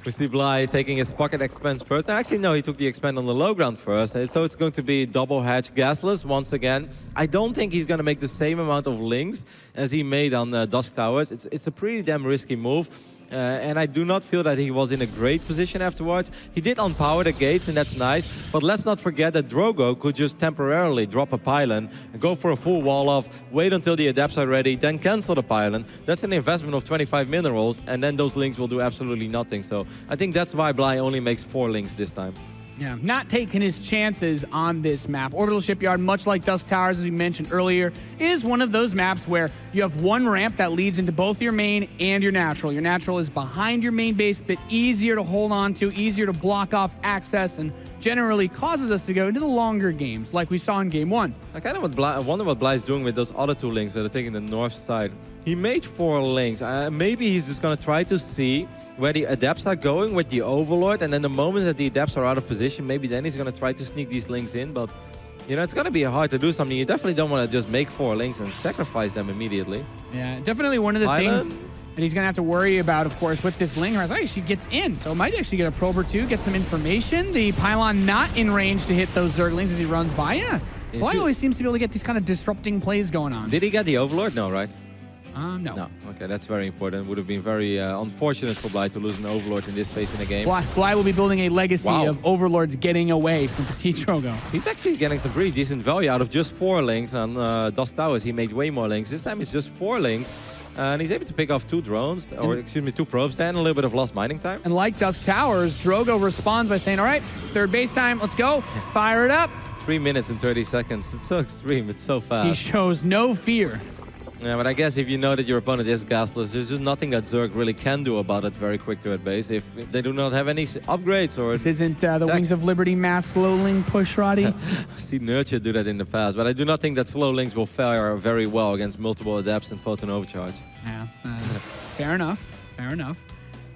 We see Bly taking his pocket expand first. Actually, no, he took the expand on the low ground first. So it's going to be double hatch gasless once again. I don't think he's going to make the same amount of links as he made on Dusk Towers. It's a pretty damn risky move. And I do not feel that he was in a great position afterwards. He did unpower the gates, and that's nice. But let's not forget that Drogo could just temporarily drop a pylon and go for a full wall off, wait until the adepts are ready, then cancel the pylon. That's an investment of 25 minerals, and then those links will do absolutely nothing. So I think that's why Bly only makes 4 links this time. Yeah, not taking his chances on this map. Orbital Shipyard, much like Dusk Towers, as we mentioned earlier, is one of those maps where you have one ramp that leads into both your main and your natural. Your natural is behind your main base, but easier to hold on to, easier to block off access, and generally causes us to go into the longer games, like we saw in Game 1. I kind of wonder what Bly's doing with those other 2 links that are taking the north side. He made 4 links. Maybe he's just going to try to see where the adepts are going with the Overlord, and then the moments that the adepts are out of position, maybe then he's going to try to sneak these links in. But, you know, it's going to be hard to do something. You definitely don't want to just make 4 links and sacrifice them immediately. Yeah, definitely one of the things that he's going to have to worry about, of course, with this link. She gets in, so might actually get a probe or 2, get some information. The pylon not in range to hit those Zerglings as he runs by. Yeah, Bly always seems to be able to get these kind of disrupting plays going on. Did he get the Overlord? No, right? No. No. Okay, that's very important. Would have been very unfortunate for Bly to lose an Overlord in this phase in the game. Bly will be building a legacy of Overlords getting away from PtitDrogo. He's actually getting some pretty decent value out of just 4 links. On Dusk Towers, he made way more links. This time it's just 4 links. And he's able to pick off 2 drones, or excuse me, 2 probes, and a little bit of lost mining time. And like Dusk Towers, Drogo responds by saying, all right, third base time, let's go. Fire it up. 3 minutes and 30 seconds. It's so extreme. It's so fast. He shows no fear. Yeah, but I guess if you know that your opponent is gasless, there's just nothing that Zerg really can do about it very quick to base if they do not have any upgrades. Or this isn't the Wings of Liberty mass slow link push, Roddy. I've seen Nurture do that in the past, but I do not think that slow links will fare very well against multiple adepts and photon overcharge. Yeah, fair enough. Fair enough.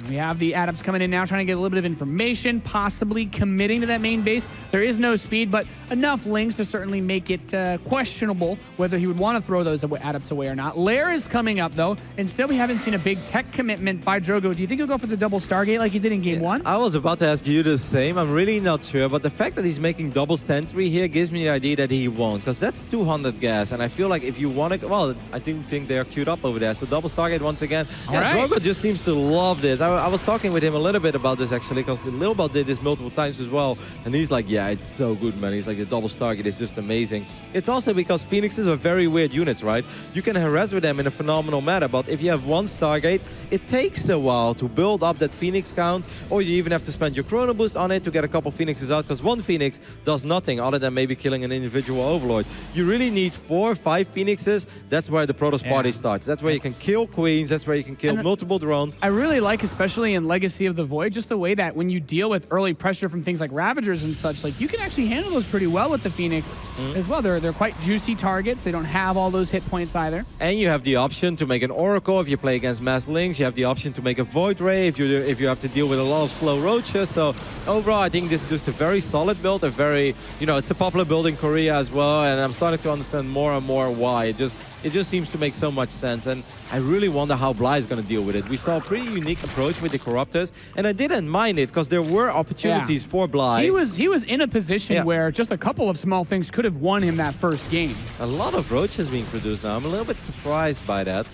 We have the adepts coming in now, trying to get a little bit of information, possibly committing to that main base. There is no speed, but enough links to certainly make it questionable whether he would want to throw those adepts away or not. Lair is coming up, though, and still we haven't seen a big tech commitment by Drogo. Do you think he'll go for the double Stargate like he did in Game 1? I was about to ask you the same. I'm really not sure, but the fact that he's making double sentry here gives me the idea that he won't, because that's 200 gas, and I feel like if you want to... Well, I think they are queued up over there, so double Stargate once again. Drogo just seems to love this. I was talking with him a little bit about this actually, because Lilbot did this multiple times as well, and he's like, yeah, it's so good, man. He's like, the double Stargate is just amazing. It's also because Phoenixes are very weird units, right? You can harass with them in a phenomenal manner, but if you have 1 Stargate, it takes a while to build up that Phoenix count, or you even have to spend your Chrono Boost on it to get a couple Phoenixes out, because 1 Phoenix does nothing other than maybe killing an individual Overlord. You really need 4 or 5 Phoenixes. That's where the Protoss party starts. That's where you can kill Queens. That's where you can kill multiple drones. I really like, especially in Legacy of the Void, just the way that when you deal with early pressure from things like Ravagers and such, like you can actually handle those pretty well with the Phoenix as well. They're quite juicy targets. They don't have all those hit points either. And you have the option to make an Oracle if you play against mass links. You have the option to make a Void Ray if you have to deal with a lot of slow roaches. So overall, I think this is just a very solid build. A very, it's a popular build in Korea as well. And I'm starting to understand more and more why. It just seems to make so much sense. And I really wonder how Bly is going to deal with it. We saw a pretty unique approach with the Corruptors, and I didn't mind it because there were opportunities for Bly. He was in a position where just a couple of small things could have won him that first game. A lot of roaches being produced now. I'm a little bit surprised by that.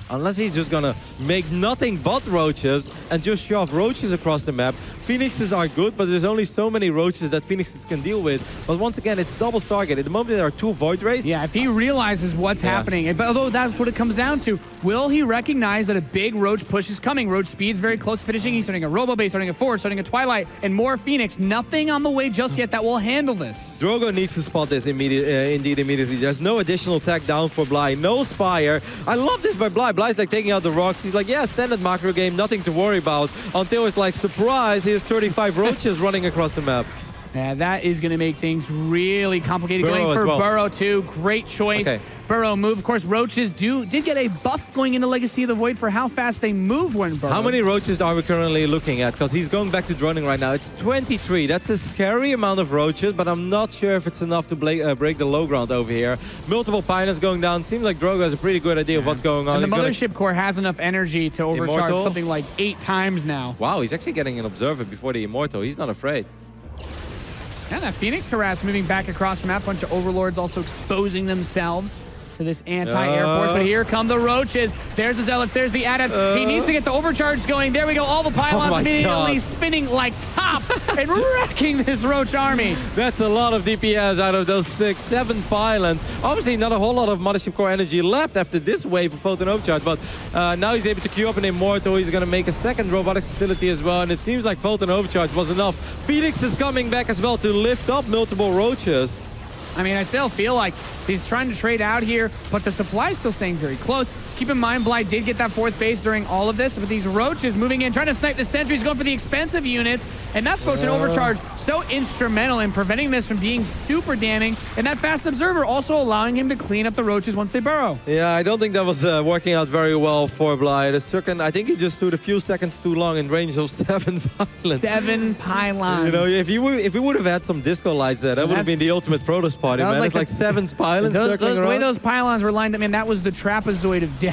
Unless he's just going to make nothing but roaches and just shove roaches across the map, Phoenixes are good, but there's only so many roaches that Phoenixes can deal with. But once again, it's double target. At the moment, there are 2 Void Rays. Yeah, if he realizes what's happening, but although that's what it comes down to, will he recognize that a big Roach push is coming? Roach speed's very close to finishing. He's starting a Robo Base, starting a Force, starting a Twilight, and more Phoenix. Nothing on the way just yet that will handle this. Drogo needs to spot this immediately. There's no additional tech down for Bly. No Spire. I love this by Bly. Bly's like taking out the rocks. He's like, yeah, standard macro game, nothing to worry about. Until it's like, surprise, here's 35 roaches running across the map. Yeah, that is going to make things really complicated. Burrow going for as well. Burrow, too. Great choice. Okay. Burrow move. Of course, Roaches did get a buff going into Legacy of the Void for how fast they move when Burrow. How many roaches are we currently looking at? Because he's going back to droning right now. It's 23. That's a scary amount of roaches, but I'm not sure if it's enough to break the low ground over here. Multiple pylons going down. Seems like Drogo has a pretty good idea of what's going on. And the Mothership Core has enough energy to overcharge Immortal? something like 8 times now. Wow, he's actually getting an Observer before the Immortal. He's not afraid. And that Phoenix harass moving back across the map. Bunch of Overlords also exposing themselves to this anti-Air Force. But here come the Roaches. There's the Zealots. There's the Adepts. He needs to get the overcharge going. There we go. All the pylons immediately spinning like tops and wrecking this Roach army. That's a lot of DPS out of those 6, 7 pylons. Obviously, not a whole lot of Mothership Core energy left after this wave of Photon Overcharge, but now he's able to queue up an Immortal. He's going to make a second robotics facility as well, and it seems like Photon Overcharge was enough. Phoenix is coming back as well to lift up multiple Roaches. I mean, I still feel like he's trying to trade out here, but the supply is still staying very close. Keep in mind, Bly did get that 4th base during all of this, but these Roaches moving in, trying to snipe the sentries, going for the expensive units, and that Photon Overcharge so instrumental in preventing this from being super damning, and that Fast Observer also allowing him to clean up the Roaches once they burrow. Yeah, I don't think that was working out very well for Bly. The second, I think he just stood a few seconds too long in range of 7 pylons. 7 pylons. You know, if we would have had some disco lights there, that would have been the ultimate Protoss party, man. It's like 7 pylons circling around. The way those pylons were lined up, man, that was the trapezoid of death.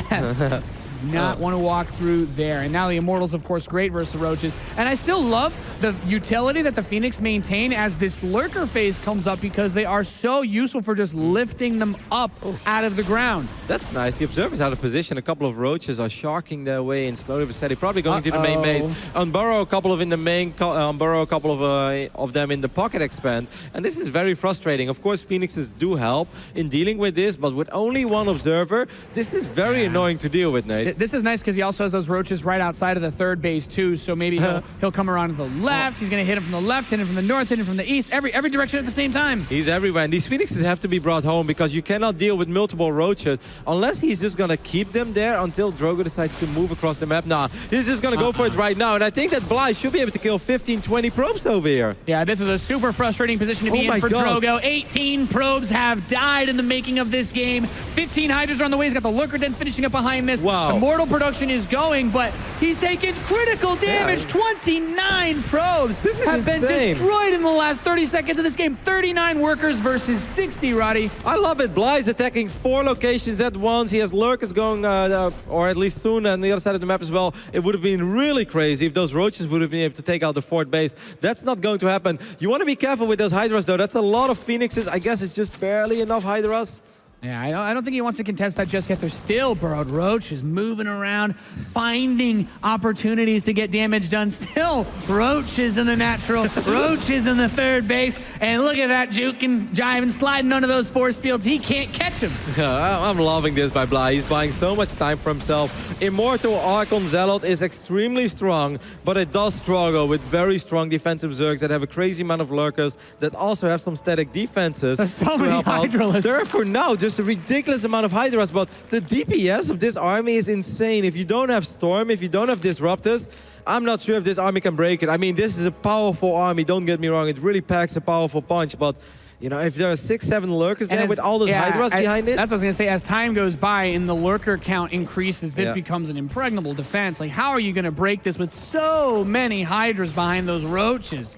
Not want to walk through there. And now the Immortals, of course, great versus the Roaches. And I still love the utility that the Phoenix maintain as this Lurker phase comes up, because they are so useful for just lifting them up out of the ground. That's nice. The Observer's out of position. A couple of Roaches are sharking their way in slowly but steady, probably going to the main base. On Burrow, a couple of in the main, Burrow, a couple of them in the pocket expand. And this is very frustrating. Of course, Phoenixes do help in dealing with this, but with only 1 Observer, this is very annoying to deal with, Nate. This is nice because he also has those Roaches right outside of the 3rd base too, so maybe he'll come around to the left. He's going to hit him from the left, hit him from the north, hit him from the east, every direction at the same time. He's everywhere, and these Phoenixes have to be brought home because you cannot deal with multiple Roaches unless he's just going to keep them there until Drogo decides to move across the map. Nah, he's just going to go for it right now, and I think that Bly should be able to kill 15, 20 probes over here. Yeah, this is a super frustrating position to be in for Drogo. 18 probes have died in the making of this game. 15 Hydras are on the way. He's got the Lurker Den finishing up behind this. Wow. Immortal production is going, but he's taken critical damage. 29 probes have been destroyed in the last 30 seconds of this game. 39 workers versus 60, Roddy. I love it. Bly's attacking 4 locations at once. He has Lurkers going, or at least soon on the other side of the map as well. It would have been really crazy if those Roaches would have been able to take out the 4th base. That's not going to happen. You want to be careful with those Hydras, though. That's a lot of Phoenixes. I guess it's just barely enough Hydras. Yeah, I don't think he wants to contest that just yet. There's still Burrowed Roaches moving around, finding opportunities to get damage done. Still Roaches in the natural, Roaches in the 3rd base. And look at that juking, jiving, sliding under those force fields. He can't catch him. Yeah, I'm loving this by Bly. He's buying so much time for himself. Immortal Archon Zealot is extremely strong, but it does struggle with very strong defensive Zergs that have a crazy amount of Lurkers that also have some static defenses. There's so many Hydralists. Therefore, now, just a ridiculous amount of Hydras, but the DPS of this army is insane. If you don't have Storm, if you don't have Disruptors, I'm not sure if this army can break it. I mean, this is a powerful army, don't get me wrong. It really packs a powerful punch, but you know, if there are 6, 7 Lurkers there with all those Hydras behind it. That's what I was going to say. As time goes by and the Lurker count increases, this becomes an impregnable defense. Like, how are you going to break this with so many Hydras behind those Roaches?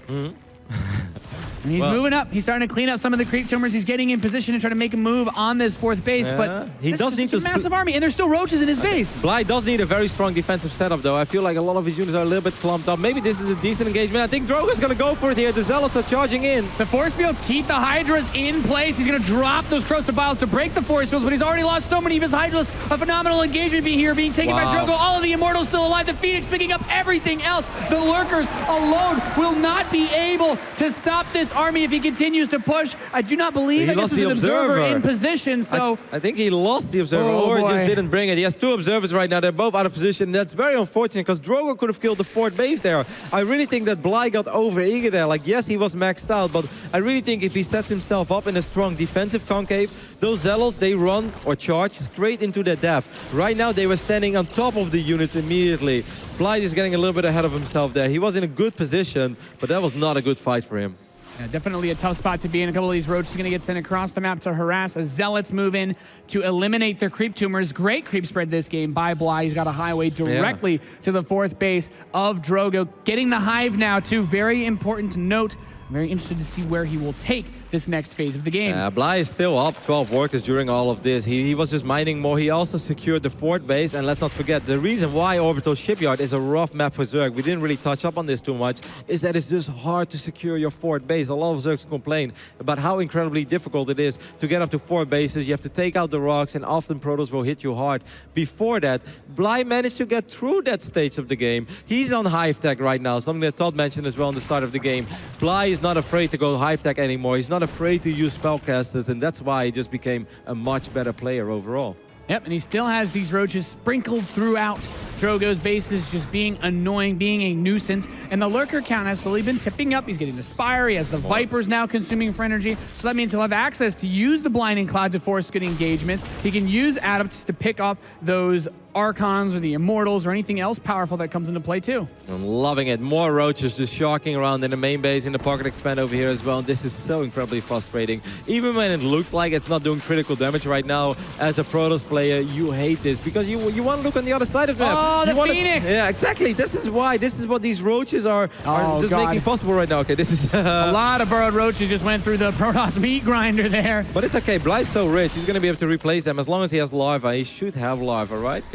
And he's moving up. He's starting to clean up some of the creep tumors. He's getting in position to try to make a move on this 4th base. But he does need a massive army, and there's still roaches in his base. Bly does need a very strong defensive setup, though. I feel like a lot of his units are a little bit clumped up. Maybe this is a decent engagement. I think Drogo's going to go for it here. The Zealots are charging in. The force fields keep the Hydras in place. He's going to drop those corrosive vials to break the force fields, but he's already lost so many of his Hydras. A phenomenal engagement here being taken by Drogo. All of the Immortals still alive. The Phoenix picking up everything else. The Lurkers alone will not be able to stop this army if he continues to push. I do not believe he lost the an observer in position, so... I think he lost the observer, or just didn't bring it. He has 2 observers right now. They're both out of position. That's very unfortunate, because Drogo could have killed the 4th base there. I really think that Bly got over-eager there. Like, yes, he was maxed out, but I really think if he sets himself up in a strong defensive concave, those Zealots, they run or charge straight into their death. Right now, they were standing on top of the units immediately. Bly is getting a little bit ahead of himself there. He was in a good position, but that was not a good fight for him. Yeah, definitely a tough spot to be in. A couple of these roaches are going to get sent across the map to harass as Zealots move in to eliminate their creep tumors. Great creep spread this game by Bly. He's got a highway directly to the 4th base of Drogo. Getting the hive now, too. Very important to note. I'm very interested to see where he will take this next phase of the game. Bly is still up 12 workers during all of this. He was just mining more. He also secured the 4th base. And let's not forget, the reason why Orbital Shipyard is a rough map for Zerg, we didn't really touch up on this too much, is that it's just hard to secure your 4th base. A lot of Zergs complain about how incredibly difficult it is to get up to 4 bases. You have to take out the rocks, and often Protoss will hit you hard. Before that, Bly managed to get through that stage of the game. He's on Hive Tech right now, something that Todd mentioned as well in the start of the game. Bly is not afraid to go Hive Tech anymore. He's not afraid to use spellcasters, and that's why he just became a much better player overall. Yep, and he still has these roaches sprinkled throughout Drogo's bases, just being annoying, being a nuisance. And the lurker count has slowly been tipping up. He's getting the Spire. He has the Vipers now consuming for energy. So that means he'll have access to use the Blinding Cloud to force good engagements. He can use Adepts to pick off those Archons or the Immortals or anything else powerful that comes into play too. I'm loving it. More roaches just sharking around in the main base, in the pocket expand over here as well. And this is so incredibly frustrating. Even when it looks like it's not doing critical damage right now, as a Protoss player, you hate this because you want to look on the other side of the map. Oh, the Phoenix! Yeah, exactly. This is why. This is what these roaches are just making possible right now. Okay, this is a lot of burrowed roaches just went through the Protoss meat grinder there. But it's okay. Bly's so rich. He's going to be able to replace them as long as he has larva. He should have larva, right?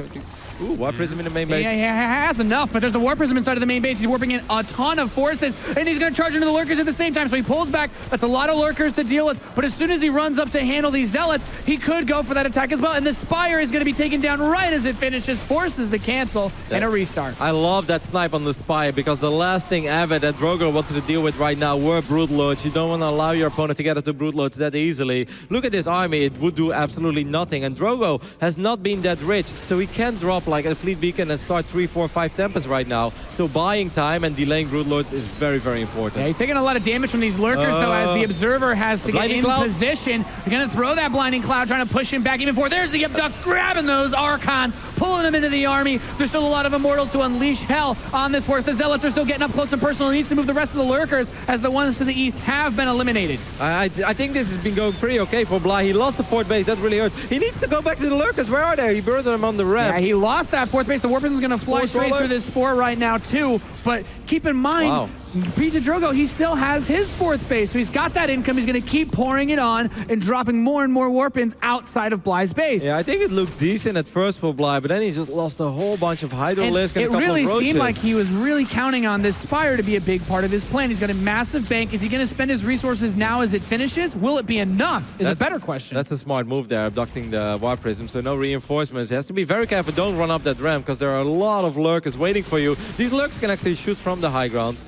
Ooh, Warp Prism in the main base. Yeah, he has enough, but there's the Warp Prism inside of the main base. He's warping in a ton of forces, and he's going to charge into the Lurkers at the same time, so he pulls back. That's a lot of Lurkers to deal with, but as soon as he runs up to handle these Zealots, he could go for that attack as well, and the Spire is going to be taken down right as it finishes, forces the cancel, and a restart. I love that snipe on the Spire, because the last thing ever that Drogo wanted to deal with right now were Brood Lords. You don't want to allow your opponent to get up to Brood Lords that easily. Look at this army. It would do absolutely nothing, and Drogo has not been that rich, so he can't drop like a Fleet Beacon and start 3, 4, 5 Tempests right now. So buying time and delaying Brood Lords is very, very important. Yeah, he's taking a lot of damage from these Lurkers, though, as the Observer has to get in position. They're going to throw that Blinding Cloud, trying to push him back even forward. There's the Abducts grabbing those Archons, pulling them into the army. There's still a lot of Immortals to unleash hell on this force. The Zealots are still getting up close and personal. He needs to move the rest of the Lurkers, as the ones to the east have been eliminated. I think this has been going pretty okay for Bly. He lost the 4th base. That really hurt. He needs to go back to the Lurkers. Where are they? He burned them on the ramp. Yeah, he lost that 4th base. The Warp Prism is going to fly straight through this Spore right now, too. But keep in mind, PtitDrogo, he still has his 4th base. So he's got that income. He's going to keep pouring it on and dropping more and more Warp-ins outside of Bly's base. Yeah, I think it looked decent at first for Bly, but then he just lost a whole bunch of Hydralisk and a couple of roaches. It really seemed like he was really counting on this Spire to be a big part of his plan. He's got a massive bank. Is he going to spend his resources now as it finishes? Will it be enough is a better question. That's a smart move there, abducting the Warp Prism, so no reinforcements. He has to be very careful. Don't run up that ramp, because there are a lot of Lurkers waiting for you. These Lurkers can actually shoot from the high ground.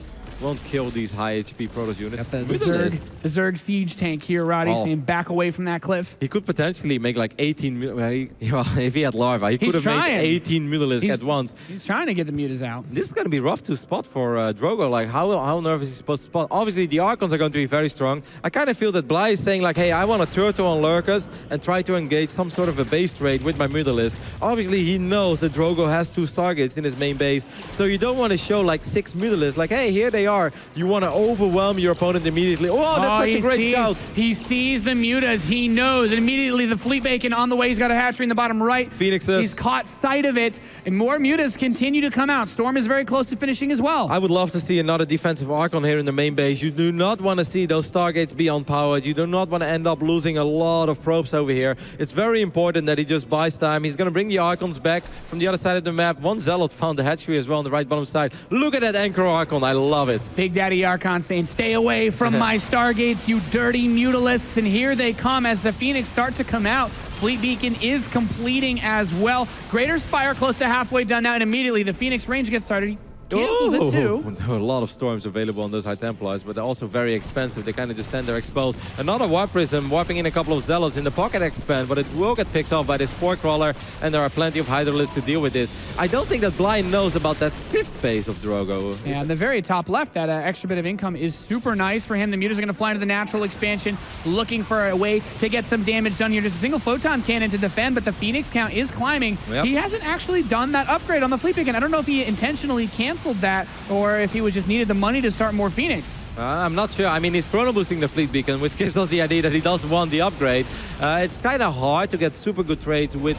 Won't kill these high HP Protoss units. The Zerg siege tank here, Roddy, saying back away from that cliff. He could potentially make like 18... if he had larva, he could have made 18 Mutalisk at once. He's trying to get the mutas out. This is going to be rough to spot for Drogo. Like, how nervous is he supposed to spot? Obviously, the Archons are going to be very strong. I kind of feel that Bly is saying like, hey, I want to turtle on Lurkers and try to engage some sort of a base trade with my Mutalisk. Obviously, he knows that Drogo has 2 Stargates in his main base, so you don't want to show like 6 Mutalisks. Like, hey, here they are, you want to overwhelm your opponent immediately. Oh, that's such a great scout. He sees the mutas. He knows. And immediately the fleet bacon on the way. He's got a hatchery in the bottom right. Phoenixes. He's caught sight of it. And more mutas continue to come out. Storm is very close to finishing as well. I would love to see another defensive Archon here in the main base. You do not want to see those Stargates be unpowered. You do not want to end up losing a lot of probes over here. It's very important that he just buys time. He's going to bring the Archons back from the other side of the map. One Zealot found the hatchery as well on the right bottom side. Look at that Anchor Archon. I love it. Big Daddy Archon saying, stay away from my Stargates, you dirty mutalisks. And here they come as the Phoenix start to come out. Fleet Beacon is completing as well. Greater Spire close to halfway done now, and immediately the Phoenix range gets started. He cancels it too. There are a lot of storms available on those High Templars, but they're also very expensive. They kind of just stand there exposed. Another Warp Prism, warping in a couple of Zealots in the pocket expand, but it will get picked off by this Spore Crawler, and there are plenty of Hydralisks to deal with this. I don't think that Blind knows about that 5th base of Drogo. Yeah, the very top left, that extra bit of income is super nice for him. The mutas are going to fly into the natural expansion, looking for a way to get some damage done here. Just a single Photon Cannon to defend, but the Phoenix count is climbing. Yep. He hasn't actually done that upgrade on the Fleet Beacon. I don't know if he intentionally canceled that, or if he was just needed the money to start more Phoenix. I'm not sure. I mean, he's chrono boosting the Fleet Beacon, which gives us the idea that he doesn't want the upgrade. It's kind of hard to get super good trades with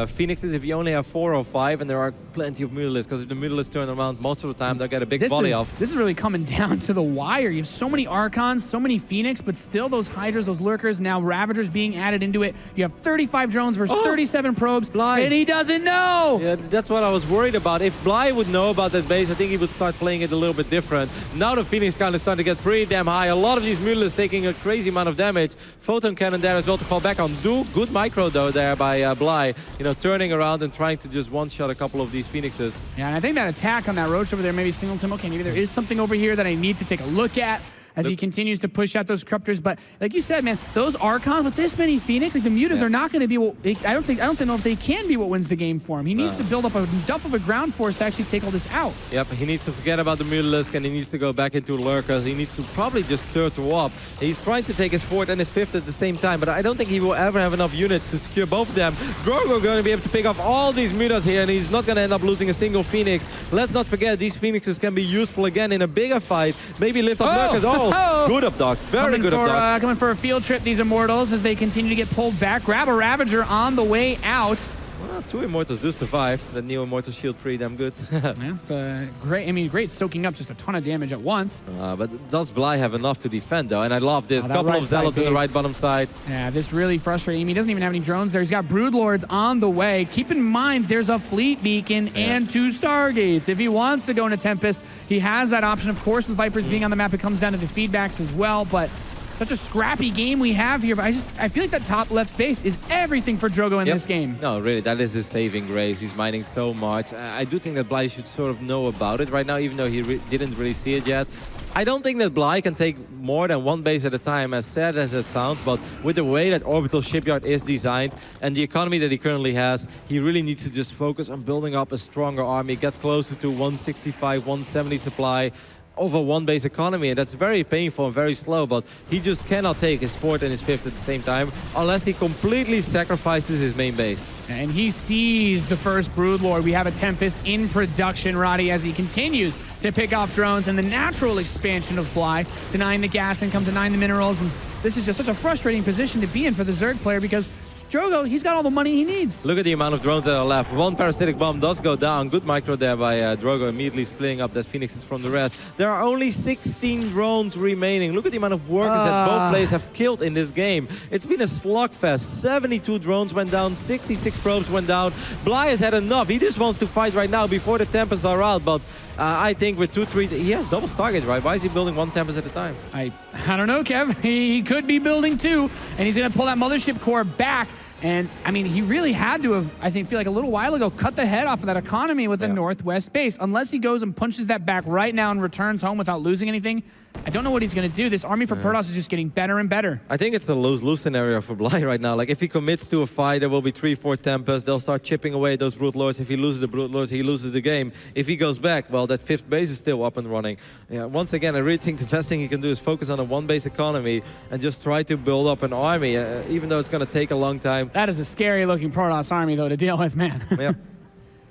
Phoenixes if you only have 4 or 5, and there are plenty of Mutalisks, because if the Mutalisks turn around, most of the time they'll get a big volley off. This is really coming down to the wire. You have so many Archons, so many Phoenix, but still those Hydras, those Lurkers, now Ravagers being added into it. You have 35 drones versus 37 probes, and he doesn't know! Yeah, that's what I was worried about. If Bly would know about that base, I think he would start playing it a little bit different. Now the Phoenix count is starting to get pretty damn high. A lot of these Mutalisks taking a crazy amount of damage. Photon Cannon there as well to fall back on. Good micro though there by Bly. You know, turning around and trying to just one-shot a couple of these Phoenixes. Yeah, and I think that attack on that Roach over there, maybe Singleton, okay, maybe there is something over here that I need to take a look at as he continues to push out those Corruptors. But like you said, man, those Archons with this many Phoenix, like the Mutas are not going to be what, I don't know if they can be what wins the game for him. He needs to build up enough of a ground force to actually take all this out. Yep, he needs to forget about the Mutalisk, and he needs to go back into Lurkers. He needs to probably just turtle up. He's trying to take his 4th and his 5th at the same time, but I don't think he will ever have enough units to secure both of them. Drogo going to be able to pick off all these Mutas here, and he's not going to end up losing a single Phoenix. Let's not forget, these Phoenixes can be useful again in a bigger fight. Maybe lift up Lurkers. Good up dogs. Very good up dogs. Coming for a field trip, these Immortals, as they continue to get pulled back. Grab a Ravager on the way out. Well, 2 Immortals do survive. The new Immortal shield pretty damn good. Yeah, it's great. I mean, great soaking up just a ton of damage at once. But does Bly have enough to defend though? And I love this. Couple of Zealots in the right bottom side. Yeah, this really frustrating. He doesn't even have any drones there. He's got Broodlords on the way. Keep in mind, there's a Fleet Beacon and 2 Stargates. If he wants to go into Tempest, he has that option. Of course, with Vipers being on the map, it comes down to the feedbacks as well. But such a scrappy game we have here, but I feel like that top left base is everything for Drogo in this game. No, really, that is his saving grace. He's mining so much. I do think that Bly should sort of know about it right now, even though he didn't really see it yet. I don't think that Bly can take more than 1 base at a time, as sad as it sounds, but with the way that Orbital Shipyard is designed and the economy that he currently has, he really needs to just focus on building up a stronger army, get closer to 165, 170 supply over 1 base economy, and that's very painful and very slow, but he just cannot take his 4th and his 5th at the same time unless he completely sacrifices his main base. And he sees the first Broodlord. We have a Tempest in production, Roddy, as he continues to pick off drones, and the natural expansion of Bly, denying the gas income, denying the minerals, and this is just such a frustrating position to be in for the Zerg player because Drogo, he's got all the money he needs. Look at the amount of drones that are left. 1 parasitic bomb does go down. Good micro there by Drogo, immediately splitting up that Phoenixes from the rest. There are only 16 drones remaining. Look at the amount of workers that both players have killed in this game. It's been a slugfest. 72 drones went down, 66 probes went down. Bly has had enough. He just wants to fight right now before the Tempests are out, but I think with 2-3, he has double Stargate, right? Why is he building 1 Tempest at a time? I don't know, Kev. He could be building 2, and he's going to pull that Mothership Core back. And, I mean, he really had to have, I feel like a little while ago, cut the head off of that economy with the Northwest base. Unless he goes and punches that back right now and returns home without losing anything, I don't know what he's going to do. This army for Protoss is just getting better and better. I think it's a lose-lose scenario for Bly right now. Like, if he commits to a fight, there will be 3-4 Tempests. They'll start chipping away at those Brute Lords. If he loses the Brute Lords, he loses the game. If he goes back, well, that 5th base is still up and running. Yeah, once again, I really think the best thing he can do is focus on a 1-base economy and just try to build up an army, even though it's going to take a long time. That is a scary-looking Protoss army, though, to deal with, man. Yeah.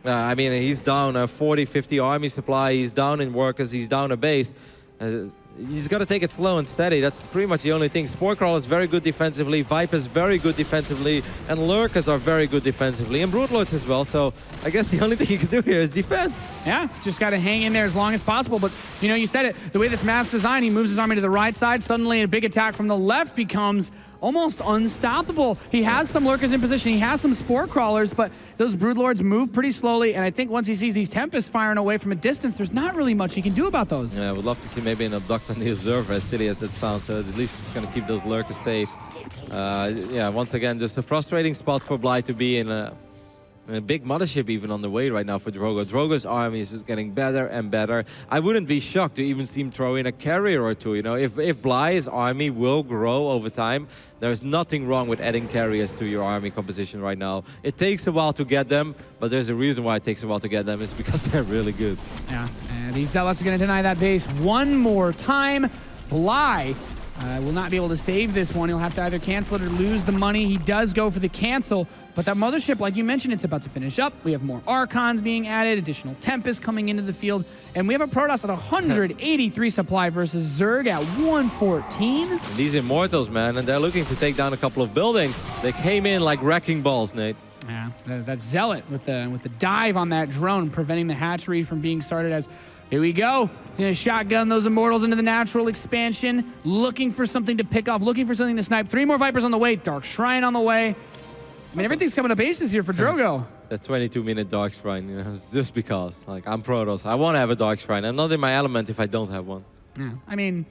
I mean, he's down a 40, 50 army supply. He's down in workers. He's down a base. He's got to take it slow and steady. That's pretty much the only thing. Spore Crawler is very good defensively. Viper's very good defensively. And Lurkers are very good defensively. And Broodlords as well. So I guess the only thing you can do here is defend. Yeah, just got to hang in there as long as possible. But, you know, you said it. The way this map's designed, he moves his army to the right side. Suddenly a big attack from the left becomes almost unstoppable. He has some Lurkers in position. He has some Spore Crawlers, but those Broodlords move pretty slowly. And I think once he sees these Tempests firing away from a distance, there's not really much he can do about those. Yeah, I would love to see maybe an Abduct on the Observer, as silly as that sounds. So at least it's going to keep those Lurkers safe. Yeah, once again, just a frustrating spot for Bly to be in. A big mothership even on the way right now for Drogo. Drogo's army is just getting better and better. I wouldn't be shocked to even see him throw in a carrier or two. You know, if Bly's army will grow over time, there's nothing wrong with adding carriers to your army composition right now. It takes a while to get them, but there's a reason why it takes a while to get them. It's because they're really good. Yeah, and these Zealots are going to deny that base one more time. Bly will not be able to save this one. He'll have to either cancel it or lose the money. He does go for the cancel, but that mothership, like you mentioned, it's about to finish up. We have more Archons being added, additional Tempests coming into the field, and we have a Protoss at 183 supply versus Zerg at 114. And these Immortals, man, and they're looking to take down a couple of buildings. They came in like wrecking balls, Nate. Yeah, that Zealot with the dive on that drone, preventing the hatchery from being started as... Here we go. He's going to shotgun those Immortals into the natural expansion, looking for something to pick off, looking for something to snipe. 3 more Vipers on the way. Dark Shrine on the way. I mean, everything's coming up aces here for Drogo. That 22-minute Dark Shrine, you know, it's just because. Like, I'm Protoss. I want to have a Dark Shrine. I'm not in my element if I don't have one. Yeah, I mean,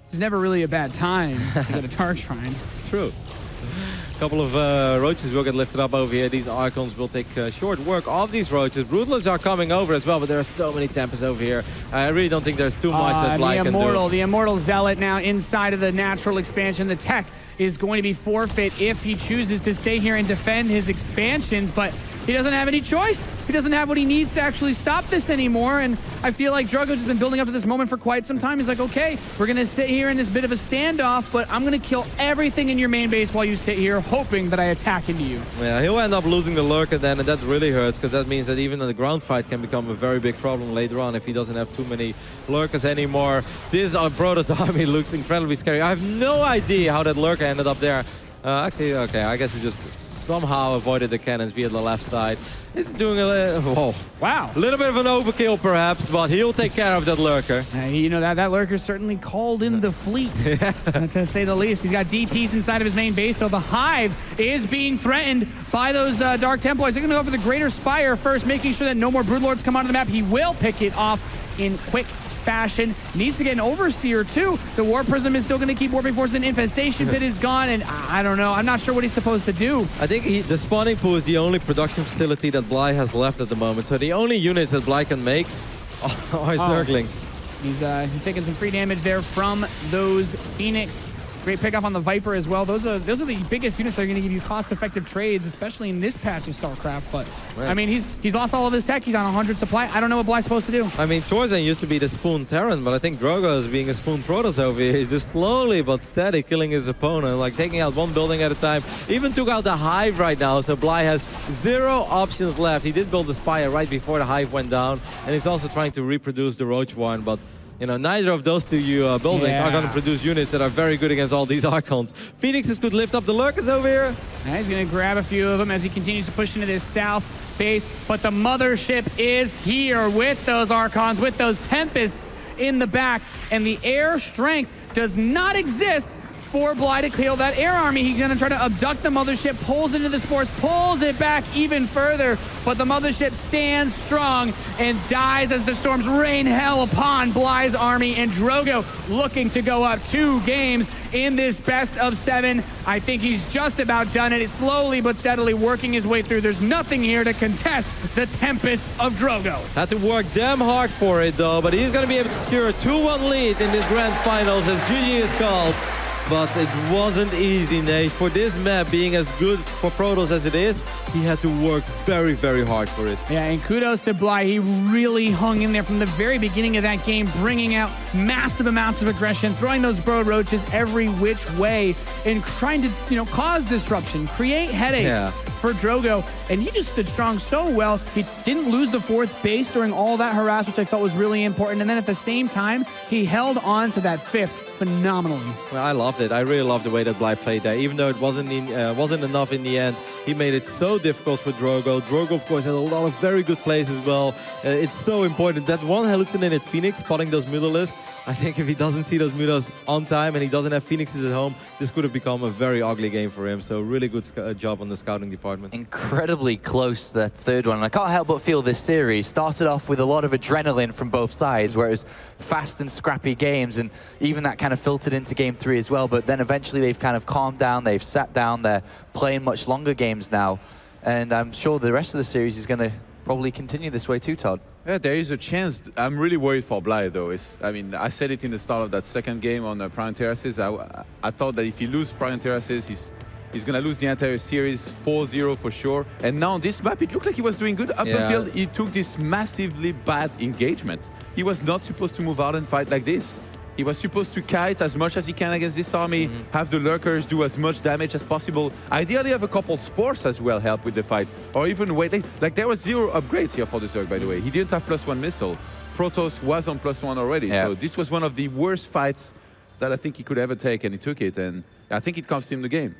it's never really a bad time to get a Dark Shrine. True. A couple of roaches will get lifted up over here. These Archons will take short work of these roaches. Broodlords are coming over as well, but there are so many Tempests over here. I really don't think there's too much that Bly can do. The Immortal Zealot now inside of the natural expansion. The tech is going to be forfeit if he chooses to stay here and defend his expansions, but he doesn't have any choice. He doesn't have what he needs to actually stop this anymore, and I feel like Drogo's just been building up to this moment for quite some time. He's like, okay, we're going to sit here in this bit of a standoff, but I'm going to kill everything in your main base while you sit here, hoping that I attack into you. Yeah, he'll end up losing the Lurker then, and that really hurts, because that means that even the ground fight can become a very big problem later on if he doesn't have too many Lurkers anymore. This Protoss army looks incredibly scary. I have no idea how that Lurker ended up there. Actually, okay, I guess he just somehow avoided the cannons via the left side. It's doing a little, Wow. A little bit of an overkill perhaps, but he'll take care of that Lurker. You know, that Lurker certainly called in the fleet, to say the least. He's got DTs inside of his main base, so the Hive is being threatened by those Dark Templars. They're going to go for the Greater Spire first, making sure that no more Broodlords come onto the map. He will pick it off in quick fashion. Needs to get an Overseer too. The War Prism is still going to keep warping forces, and Infestation Pit is gone, and I don't know. I'm not sure what he's supposed to do. I think the spawning pool is the only production facility that Bly has left at the moment. So the only units that Bly can make are Zerglings. He's taking some free damage there from those Phoenix. Great pickup on the Viper as well. Those are the biggest units that are going to give you cost-effective trades, especially in this patch of StarCraft. But right. I mean, he's lost all of his tech. He's on 100 supply. I don't know what Bly's supposed to do. I mean, Torzen used to be the spoon Terran, but I think Drogo is being a spoon Protoss over here. He's just slowly but steady killing his opponent, like taking out one building at a time. Even took out the Hive right now, so Bly has 0 options left. He did build the Spire right before the Hive went down, and he's also trying to reproduce the Roach one, but you know, neither of those two buildings are going to produce units that are very good against all these Archons. Phoenixes could lift up the Lurkers over here. And he's going to grab a few of them as he continues to push into this south base. But the mothership is here with those Archons, with those Tempests in the back. And the air strength does not exist for Bly to kill that air army. He's going to try to abduct the mothership, pulls into the spores, pulls it back even further, but the mothership stands strong and dies as the storms rain hell upon Bly's army, and Drogo looking to go up 2 games in this best of 7. I think he's just about done it. It's slowly but steadily working his way through. There's nothing here to contest the Tempest of Drogo. Had to work damn hard for it though, but he's going to be able to secure a 2-1 lead in this grand finals as GG is called. but it wasn't easy, Nate. For this map being as good for Protoss as it is, he had to work very, very hard for it. Yeah, and kudos to Bly. He really hung in there from the very beginning of that game, bringing out massive amounts of aggression, throwing those Brood Roaches every which way, and trying to, cause disruption, create headaches for Drogo. And he just stood strong so well. He didn't lose the 4th base during all that harass, which I felt was really important. And then at the same time, he held on to that 5th phenomenally. Well, I loved it. I really loved the way that Bly played there. Even though it wasn't enough in the end, he made it so difficult for Drogo. Drogo, of course, had a lot of very good plays as well. It's so important. That one hallucinated Phoenix, spotting those Mutalisks, I think if he doesn't see those Mutas on time and he doesn't have Phoenixes at home, this could have become a very ugly game for him. So really good job on the scouting department. Incredibly close to that 3rd one. And I can't help but feel this series started off with a lot of adrenaline from both sides, where it was fast and scrappy games, and even that kind of filtered into game 3 as well. But then eventually they've kind of calmed down, they've sat down, they're playing much longer games now. And I'm sure the rest of the series is going to probably continue this way too, Todd. Yeah, there is a chance. I'm really worried for Bly, though. I said it in the start of that second game on Prime Terraces. I thought that if he loses Prime Terraces, he's going to lose the entire series 4-0 for sure. And now on this map, it looked like he was doing good up until he took this massively bad engagement. He was not supposed to move out and fight like this. He was supposed to kite as much as he can against this army, have the lurkers do as much damage as possible. Ideally, have a couple sports as well help with the fight, or even wait. Like there was 0 upgrades here for the Zerg, by the way. He didn't have +1 missile. Protoss was on +1 already, so this was one of the worst fights that I think he could ever take, and he took it, and I think it cost him the game.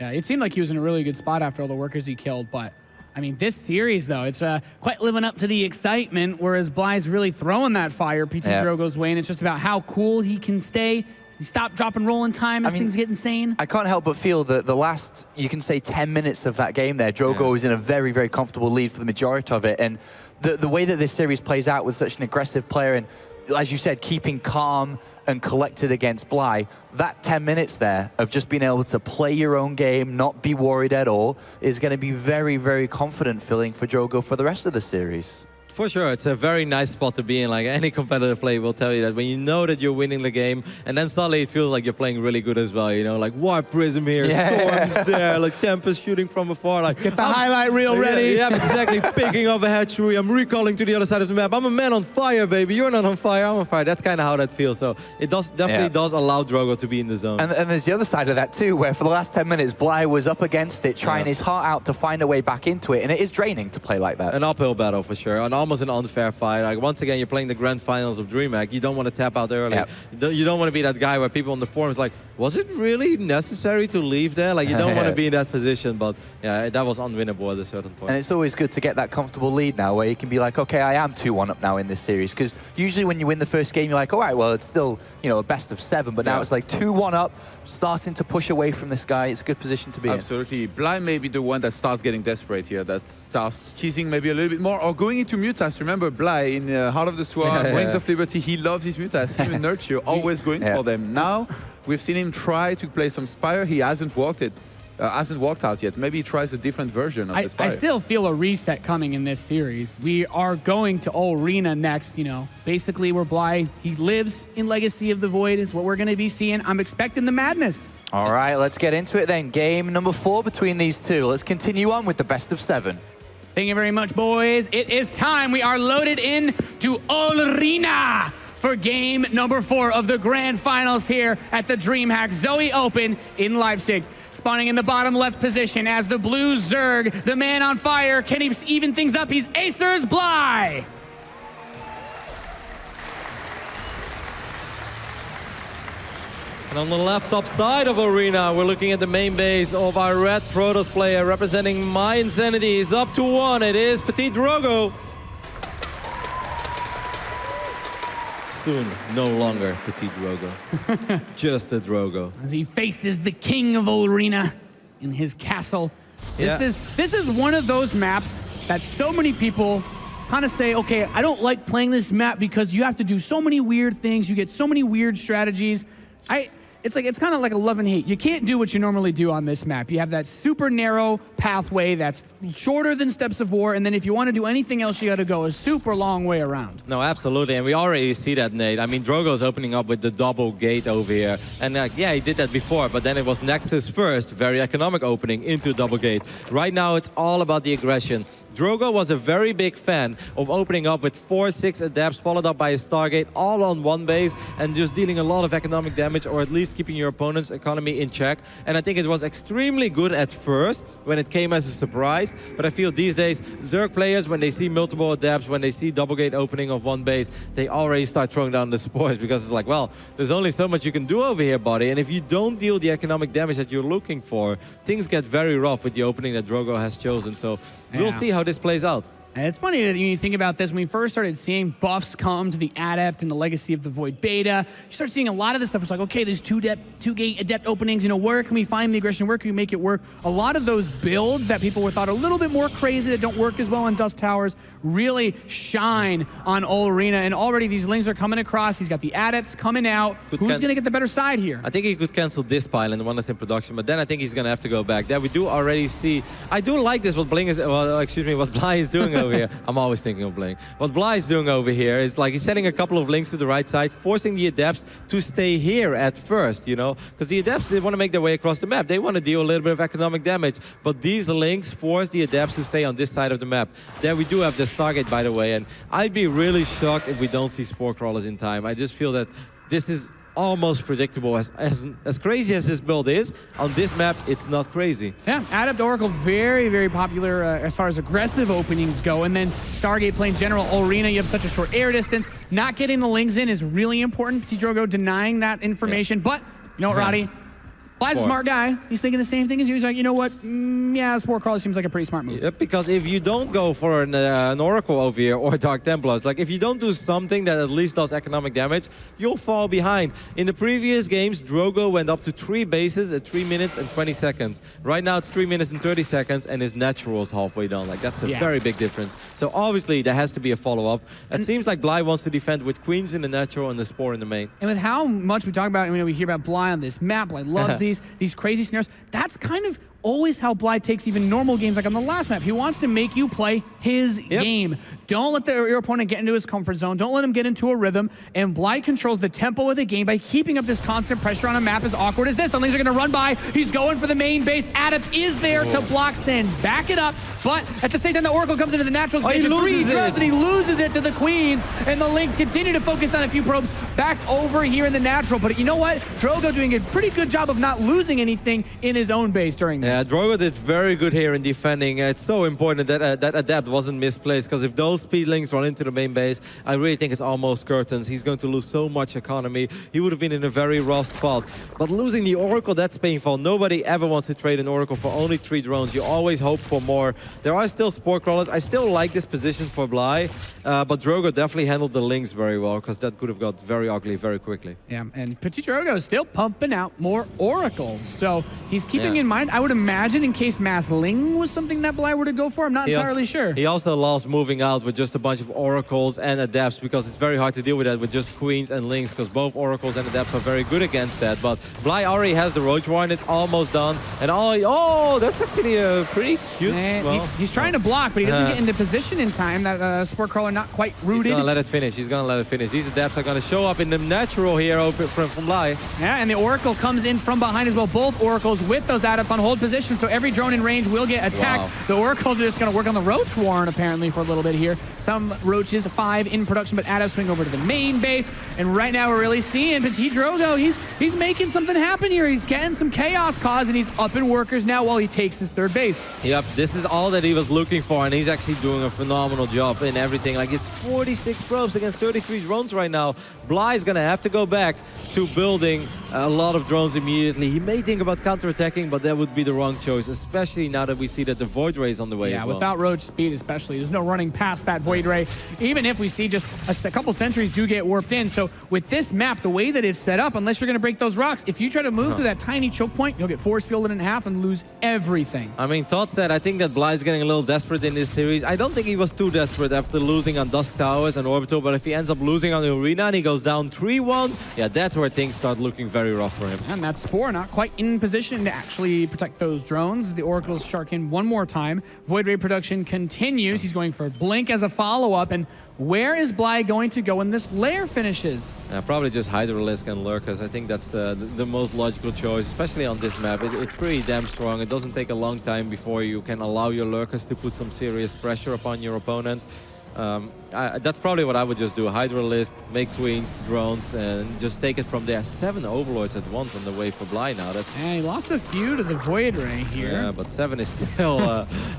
Yeah, it seemed like he was in a really good spot after all the workers he killed, but I mean, this series, though, it's quite living up to the excitement, whereas Bly's really throwing that fire PtitDrogo's way, and it's just about how cool he can stay. He stop, drop, and roll in time as things get insane. I can't help but feel that the last, you can say, 10 minutes of that game there, Drogo was in a very, very comfortable lead for the majority of it. And the way that this series plays out with such an aggressive player, and as you said, keeping calm and collected against Bly, that 10 minutes there of just being able to play your own game, not be worried at all, is going to be very, very confident filling for Drogo for the rest of the series. For sure, it's a very nice spot to be in. Like any competitive player will tell you that when you know that you're winning the game, and then suddenly it feels like you're playing really good as well. Like Warp Prism here, Storm's there, like Tempest shooting from afar. Like get the highlight reel ready. Yeah, exactly. Picking up a hatchery. I'm recalling to the other side of the map. I'm a man on fire, baby. You're not on fire. I'm on fire. That's kind of how that feels. So it definitely does allow Drogo to be in the zone. And there's the other side of that too, where for the last 10 minutes, Bly was up against it, trying his heart out to find a way back into it, and it is draining to play like that. An uphill battle for sure, and almost an unfair fight. Like once again, you're playing the grand finals of Dreamhack. You don't want to tap out early. You don't want to be that guy where people on the forums like, was it really necessary to leave there? Like you don't want to be in that position, but yeah, that was unwinnable at a certain point. And it's always good to get that comfortable lead now where you can be like, okay, I am 2-1 up now in this series. Because usually when you win the first game, you're like, all right, well, it's still, a best of 7, but now it's like 2-1 up, starting to push away from this guy. It's a good position to be in. Absolutely. Bly may be the one that starts getting desperate here, that starts cheesing maybe a little bit more, or going into Mutas. Remember, Bly in Heart of the Swarm, Wings of Liberty, he loves his Mutas. Him and Nurture, always going for them. Now, we've seen him try to play some Spire. He hasn't walked out yet. Maybe he tries a different version of the Spire. I still feel a reset coming in this series. We are going to Arena next, basically where Bly, he lives in Legacy of the Void is what we're going to be seeing. I'm expecting the madness. All right, let's get into it then. Game number 4 between these two. Let's continue on with the best of 7. Thank you very much, boys. It is time. We are loaded in to Arena for game number 4 of the grand finals here at the Dreamhack Zoe Open in Leipzig. Spawning in the bottom left position as the blue Zerg, the man on fire. Can he even things up? He's Acer's Bly. And on the left top side of Arena, we're looking at the main base of our red Protoss player representing my insanity. He's up to 1. It is PtitDrogo. Soon, no longer PtitDrogo. Just a Drogo. As he faces the king of Arena in his castle. This is one of those maps that so many people kind of say, okay, I don't like playing this map because you have to do so many weird things. You get so many weird strategies. it's kind of like a love and hate. You can't do what you normally do on this map. You have that super narrow pathway that's shorter than Steps of War, and then if you want to do anything else, you got to go a super long way around. No, absolutely, and we already see that, Nate. I mean, Drogo's opening up with the double gate over here, and yeah, he did that before, but then it was Nexus first, very economic opening into double gate. Right now, it's all about the aggression. Drogo was a very big fan of opening up with 4-6 adepts, followed up by a Stargate, all on one base, and just dealing a lot of economic damage, or at least keeping your opponent's economy in check. And I think it was extremely good at first, when it came as a surprise. But I feel these days, Zerg players, when they see multiple adepts, when they see double gate opening of one base, they already start throwing down the supports, because it's like, well, there's only so much you can do over here, buddy. And if you don't deal the economic damage that you're looking for, things get very rough with the opening that Drogo has chosen. So we'll see how this plays out. And it's funny that when you think about this, when we first started seeing buffs come to the Adept and the Legacy of the Void Beta, you start seeing a lot of this stuff. It's like, okay, there's two gate Adept openings, where can we find the aggression? Where can we make it work? A lot of those builds that people were thought a little bit more crazy, that don't work as well on Dust Towers, really shine on Ol Arena. And already these links are coming across. He's got the Adepts coming out. Who's going to get the better side here? I think he could cancel this pile and the one that's in production, but then I think he's going to have to go back. There we do already see. I do like this, what Bling is, well, excuse me, what Bly is doing over here. I'm always thinking of Bling. What Bly is doing over here is like he's setting a couple of links to the right side, forcing the Adepts to stay here at first, because the Adepts, they want to make their way across the map. They want to deal a little bit of economic damage, but these links force the Adepts to stay on this side of the map. There we do have the Stargate, by the way, and I'd be really shocked if we don't see Spore Crawlers in time. I just feel that this is almost predictable. As crazy as this build is, on this map, it's not crazy. Yeah, Adept Oracle, very, very popular as far as aggressive openings go. And then Stargate playing general Arena, you have such a short air distance. Not getting the links in is really important. PtitDrogo denying that information. But, you know what, Roddy? Bly's a smart guy. He's thinking the same thing as you. He's like, you know what? Yeah, Spore Crawler seems like a pretty smart move. Yep, because if you don't go for an Oracle over here or Dark Templars, like if you don't do something that at least does economic damage, you'll fall behind. In the previous games, Drogo went up to 3 bases at 3 minutes and 20 seconds. Right now, it's 3 minutes and 30 seconds, and his natural is halfway done. Like, that's a very big difference. So obviously, there has to be a follow-up. It seems like Bly wants to defend with Queens in the natural and the Spore in the main. And with how much we talk about, we hear about Bly on this map, Bly loves these crazy scenarios. That's kind of always how Bly takes even normal games like on the last map. He wants to make you play his game. Don't let your opponent get into his comfort zone. Don't let him get into a rhythm. And Bly controls the tempo of the game by keeping up this constant pressure on a map as awkward as this. The lanes are going to run by. He's going for the main base. Adept is there to block Sten. Back it up. But at the same time, the Oracle comes into the natural space. He loses it. And he loses it to the Queens. And the Lynx continue to focus on a few probes back over here in the natural. But you know what? Drogo doing a pretty good job of not losing anything in his own base during this. Yeah, Drogo did very good here in defending. It's so important that that Adept wasn't misplaced, because if those speed links run into the main base, I really think it's almost curtains. He's going to lose so much economy. He would have been in a very rough spot. But losing the Oracle, that's painful. Nobody ever wants to trade an Oracle for only 3 drones. You always hope for more. There are still Spore Crawlers. I still like this position for Bly, but Drogo definitely handled the links very well, because that could have got very ugly very quickly. Yeah, and PtitDrogo is still pumping out more Oracles. So he's keeping in mind, I would imagine, in case Mass Ling was something that Bly were to go for. I'm not entirely sure. He also lost moving out with just a bunch of Oracles and Adepts, because it's very hard to deal with that with just Queens and Lynx, because both Oracles and Adepts are very good against that. But Bly already has the Roach Warren. It's almost done. And oh, that's actually a pretty cute. He's trying to block, but he doesn't get into position in time. That Spore Crawler not quite rooted. He's going to let it finish. He's going to let it finish. These Adepts are going to show up in the natural here from Bly. Yeah, and the Oracle comes in from behind as well. Both Oracles with those Adepts on hold position, so every drone in range will get attacked. Wow. The Oracles are just going to work on the Roach Warren, apparently, for a little bit here. Some Roaches, 5 in production, but Adepts swing over to the main base. And right now, we're really seeing PtitDrogo. He's making something happen here. He's getting some chaos caused, and he's up in workers now while he takes his 3rd base. Yep, this is all that he was looking for, and he's actually doing a phenomenal job in everything. Like, it's 46 probes against 33 drones right now. Bly's going to have to go back to building a lot of drones immediately. He may think about counterattacking, but that would be the wrong choice, especially now that we see that the Void Ray is on the way as well. Yeah, without Roach speed especially, there's no running past that Void Ray, even if we see just a couple sentries do get warped in. So with this map, the way that it's set up, unless you're going to break those rocks, if you try to move through that tiny choke point, you'll get force fielded in half and lose everything. I mean, Todd said, I think that Bly's getting a little desperate in this series. I don't think he was too desperate after losing on Dusk Towers and Orbital, but if he ends up losing on the Arena and he goes down 3-1, yeah, that's where things start looking very very rough for him. And that's 4, not quite in position to actually protect those drones. The Oracle's shark in one more time. Void Ray production continues. He's going for Blink as a follow-up. And where is Bly going to go when this lair finishes? Probably just Hydralisk and Lurkers. I think that's the most logical choice, especially on this map. It's pretty damn strong. It doesn't take a long time before you can allow your Lurkers to put some serious pressure upon your opponent. That's probably what I would just do. Hydralisk, make queens, drones, and just take it from there. 7 Overlords at once on the way for Bly now. That's, and he lost a few to the Void Ray here. yeah, but 7 is still,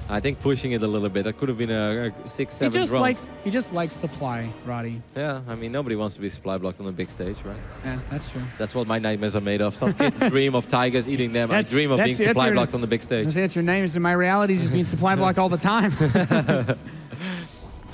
I think, pushing it a little bit. That could have been a 6, 7 drones. He just likes supply, Roddy. Yeah, I mean, nobody wants to be supply blocked on a big stage, right? Yeah, that's true. That's what my nightmares are made of. Some kids dream of tigers eating them. I dream of being supply blocked on the big stage. I say that's your name. So my reality is just being supply blocked all the time.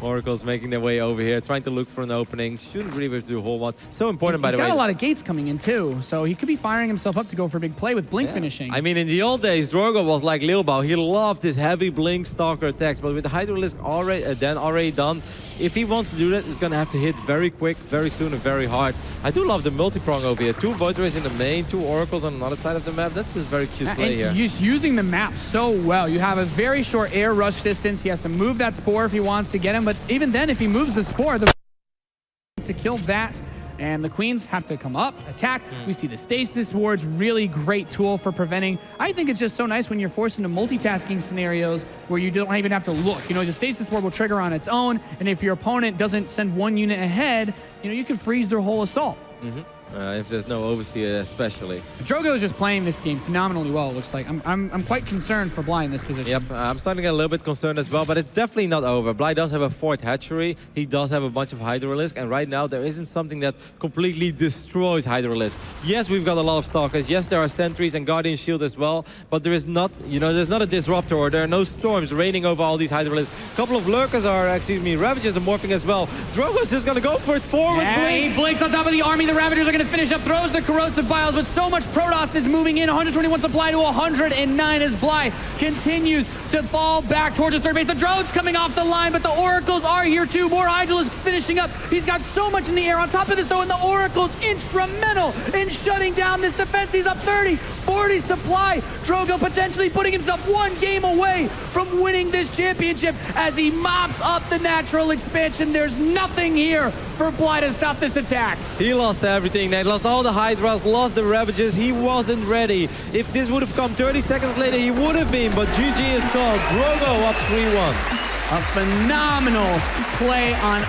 Oracle's making their way over here, trying to look for an opening. Shouldn't really do a whole lot. So important, by the way. He's got a lot of gates coming in, too. So he could be firing himself up to go for a big play with Blink finishing. I mean, in the old days, Drogo was like Lilbao. He loved his heavy Blink Stalker attacks. But with the Hydralisk already done, if he wants to do that, he's going to have to hit very quick, very soon, and very hard. I do love the multi-prong over here. 2 Void Rays in the main, 2 Oracles on another side of the map. That's just very cute play here. And he's using the map so well. You have a very short air rush distance. He has to move that Spore if he wants to get him. But even then, if he moves the Spore, the to kill that. And the Queens have to come up, attack. We see the Stasis Ward's really great tool for preventing. I think it's just so nice when you're forced into multitasking scenarios where you don't even have to look. You know, the Stasis Ward will trigger on its own, and if your opponent doesn't send 1 unit ahead, you know, you can freeze their whole assault. If there's no overseer, especially. Drogo is just playing this game phenomenally well, it looks like. I'm quite concerned for Bly in this position. Yep, I'm starting to get a little bit concerned as well, but it's definitely not over. Bly does have a 4th hatchery. He does have a bunch of Hydralisk, and right now there isn't something that completely destroys Hydralisk. Yes, we've got a lot of Stalkers. Yes, there are Sentries and Guardian Shield as well, but there is not, you know, there's not a Disruptor, or there are no storms raining over all these Hydralisks. A couple of Lurkers are, Ravagers are morphing as well. Drogo's just gonna go for it forward. Yeah, he blinks on top of the army. The Ravagers are gonna finish up, throws the Corrosive Biles, but so much Protoss is moving in. 121 supply to 109 as Bly continues to fall back towards his third base. The drones coming off the line, but the Oracles are here too. More Hydralisks finishing up. He's got so much in the air. On top of this, though, and the Oracle's instrumental in shutting down this defense. He's up 30, 40 supply. Drogo potentially putting himself 1 game away from winning this championship as he mops up the natural expansion. There's nothing here for Bly to stop this attack. He lost everything. They lost all the Hydras, lost the Ravages. He wasn't ready. If this would have come 30 seconds later, he would have been, but GG is called. Drogo up 3-1. A phenomenal play on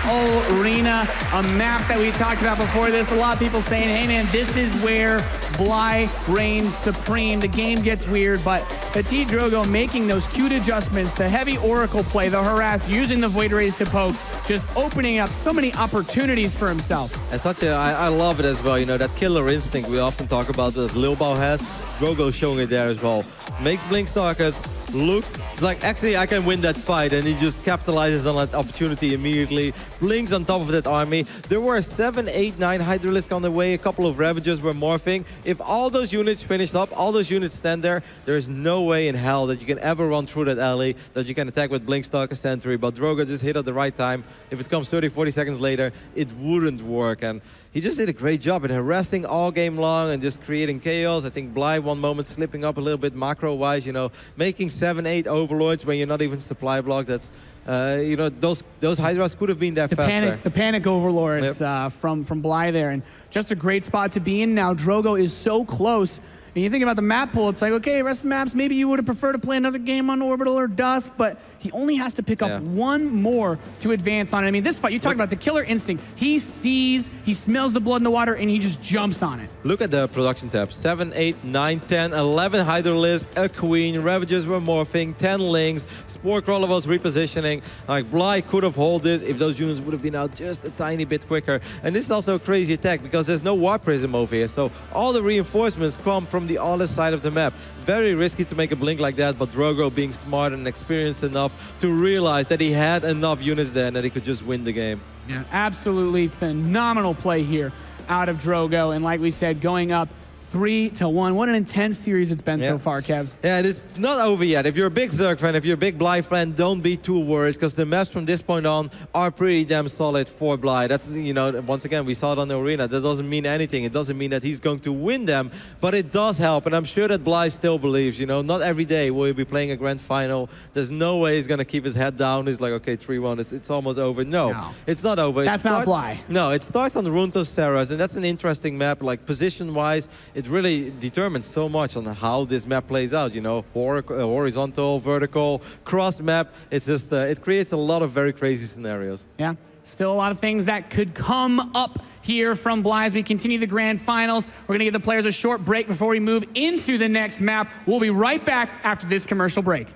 Arena, a map that we talked about before this. A lot of people saying, hey man, this is where Bly reigns supreme. The game gets weird, but PtitDrogo making those cute adjustments, the heavy Oracle play, the harass, using the Void Rays to poke, just opening up so many opportunities for himself. And I love it as well, you know, that killer instinct we often talk about that Lilbao has. Drogo showing it there as well. Makes Blink Stalkers look like, actually, I can win that fight, and he just capitalizes on that opportunity immediately. Blinks on top of that army. There were 7, 8, 9 Hydralisk on the way. A couple of Ravagers were morphing. If all those units finished up, all those units stand there, there is no way in hell that you can ever run through that alley, that you can attack with Blink Stalker Sentry. But Drogo just hit at the right time. If it comes 30, 40 seconds later, it wouldn't work. And he just did a great job in harassing all game long and just creating chaos. I think Bly one moment slipping up a little bit macro-wise, you know, making 7, 8 Overlords when you're not even supply blocked. That's, you know, those Hydras could have been there faster. The panic Overlords from Bly there, and just a great spot to be in now. Drogo is so close. And you think about the map pool, it's like, okay, rest of the maps, maybe you would have preferred to play another game on Orbital or Dusk, but he only has to pick up 1 more to advance on it. I mean, this fight, you talk about the killer instinct. He sees, he smells the blood in the water, and he just jumps on it. Look at the production tab. 7, 8, 9, 10, 11 Hydralisk, a Queen, Ravagers were morphing, 10 Lings, Spore Crawler was repositioning. Like, Bly could have held this if those units would have been out just a tiny bit quicker. And this is also a crazy attack because there's no Warp Prism over here, so all the reinforcements come from the other side of the map. Very risky to make a blink like that, but Drogo being smart and experienced enough to realize that he had enough units there and that he could just win the game. Yeah, absolutely phenomenal play here out of Drogo. And like we said, going up 3-1. What an intense series it's been so far, Kev. Yeah, and it's not over yet. If you're a big Zerg fan, if you're a big Bly fan, don't be too worried, because the maps from this point on are pretty damn solid for Bly. That's, you know, once again, we saw it on the arena. That doesn't mean anything. It doesn't mean that he's going to win them, but it does help. And I'm sure that Bly still believes, you know, not every day will he be playing a grand final. There's no way he's going to keep his head down. He's like, okay, 3-1, it's almost over. No, it's not over. That's not Bly. No, it starts on the Runes of Serras, and that's an interesting map. Like, position-wise, it really determines so much on how this map plays out, you know, horizontal, vertical, cross map. It's just, it creates a lot of very crazy scenarios. Yeah, still a lot of things that could come up here from Bly as we continue the grand finals. We're gonna give the players a short break before we move into the next map. We'll be right back after this commercial break.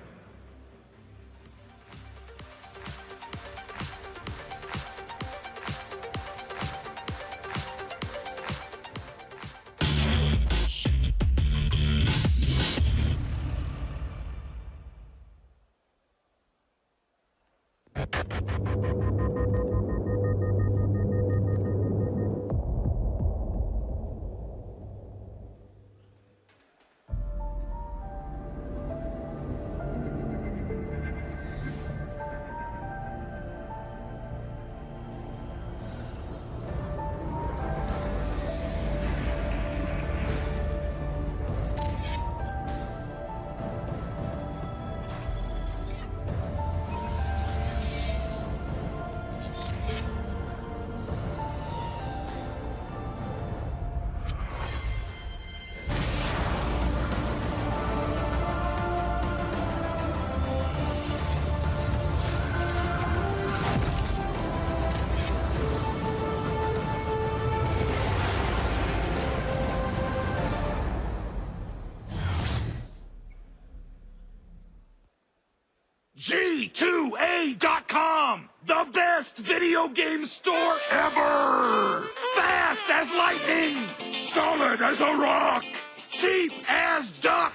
G2A.com, the best video game store ever! Fast as lightning, solid as a rock, cheap as duck!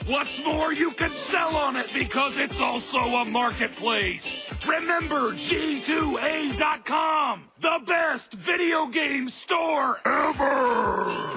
What's more, you can sell on it because it's also a marketplace. Remember G2A.com, the best video game store ever!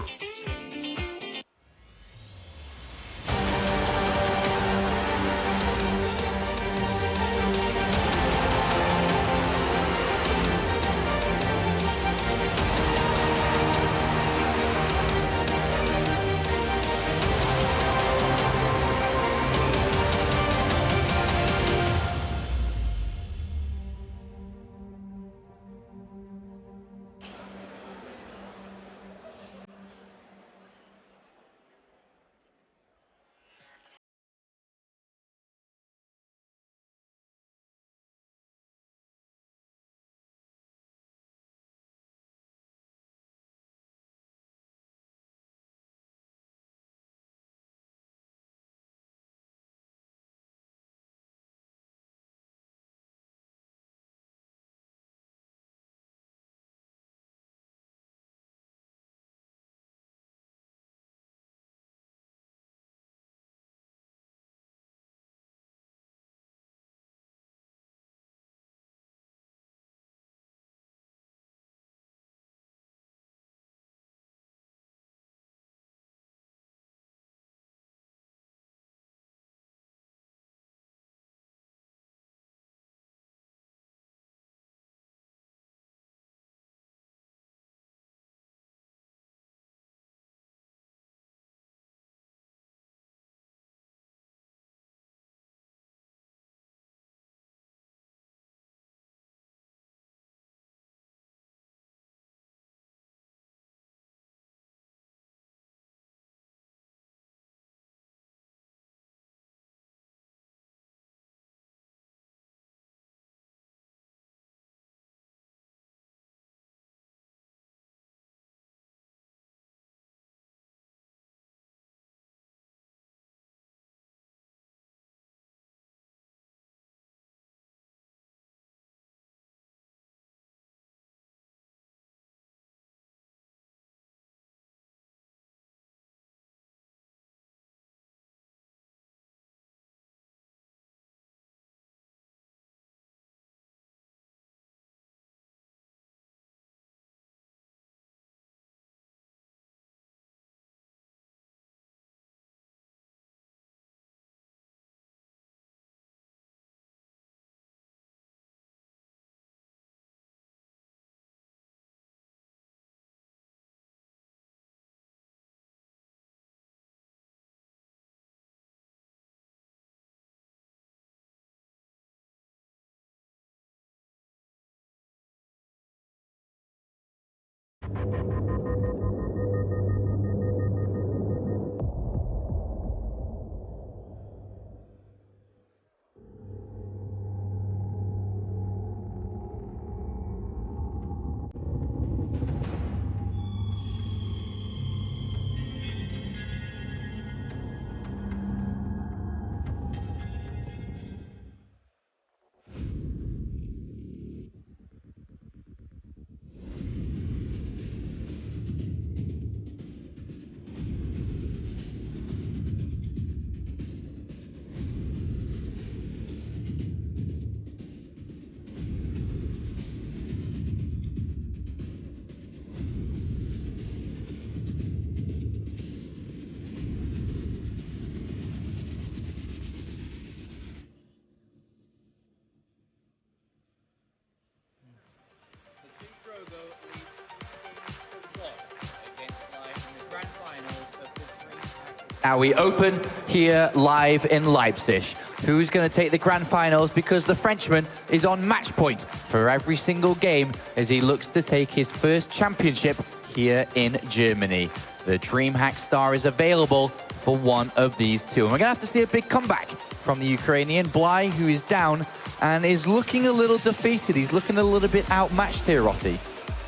Now we open here live in Leipzig. Who's going to take the grand finals? Because the Frenchman is on match point for every single game as he looks to take his first championship here in Germany. The Dreamhack star is available for one of these two. And we're going to have to see a big comeback from the Ukrainian. Bly, who is down and is looking a little defeated. He's looking a little bit outmatched here, Rotti.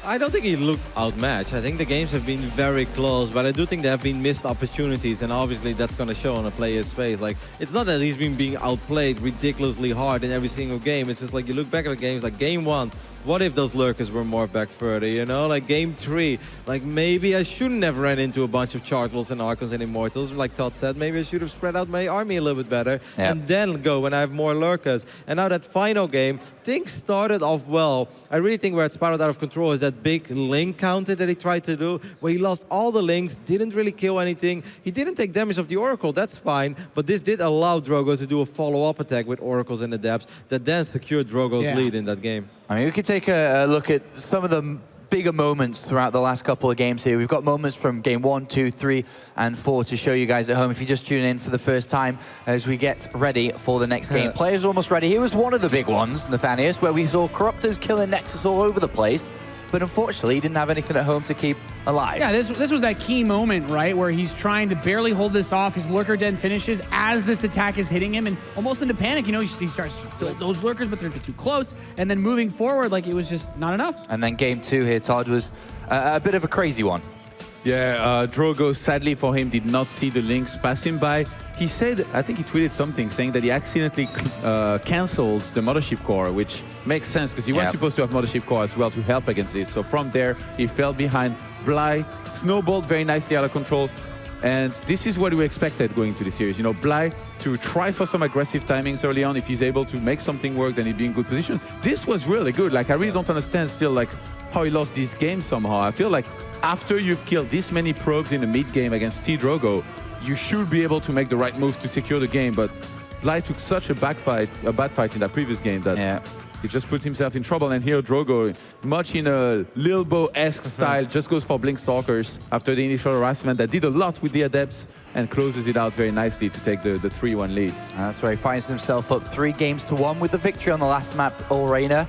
I don't think he looked outmatched. I think the games have been very close, but I do think there have been missed opportunities, and obviously that's going to show on a player's face. Like, it's not that he's been being outplayed ridiculously hard in every single game. It's just like you look back at the games, like game 1, what if those lurkers were more back further, you know? Like game 3, like maybe I shouldn't have ran into a bunch of Chartwells and Archons and Immortals. Like Todd said, maybe I should have spread out my army a little bit better and then go when I have more lurkers. And now that final game, things started off well. I really think where it spiraled out of control is that big link counter that he tried to do, where he lost all the links, didn't really kill anything. He didn't take damage of the Oracle, that's fine, but this did allow Drogo to do a follow-up attack with Oracles in the depths that then secured Drogo's lead in that game. I mean, we could take a look at some of the bigger moments throughout the last couple of games here. We've got moments from game 1, 2, 3, and 4 to show you guys at home if you just tune in for the first time as we get ready for the next game. Players almost ready. Here was one of the big ones, Nathanius, where we saw Corruptors killing Nexus all over the place. But unfortunately, he didn't have anything at home to keep alive. Yeah, this was that key moment, right, where he's trying to barely hold this off. His Lurker Den finishes as this attack is hitting him, and almost into panic, you know, he starts to build those Lurkers, but they're too close, and then moving forward, like, it was just not enough. And then game 2 here, Todd, was a bit of a crazy one. Yeah, Drogo, sadly for him, did not see the links pass him by. He said, I think he tweeted something saying that he accidentally cancelled the Mothership Core, which makes sense because he was supposed to have Mothership Core as well to help against this. So from there, he fell behind. Bly snowballed very nicely out of control. And this is what we expected going into the series. You know, Bly to try for some aggressive timings early on. If he's able to make something work, then he'd be in good position. This was really good. Like, I really don't understand still, like, how he lost this game somehow. I feel like after you've killed this many probes in the mid-game against PtitDrogo, you should be able to make the right moves to secure the game, but Bly took such a bad fight in that previous game that he just put himself in trouble. And here Drogo, much in a Lilbo-esque style, just goes for Blink Stalkers after the initial harassment that did a lot with the Adepts and closes it out very nicely to take the 3-1 lead. That's where he finds himself up 3-1 with the victory on the last map, All Reigner,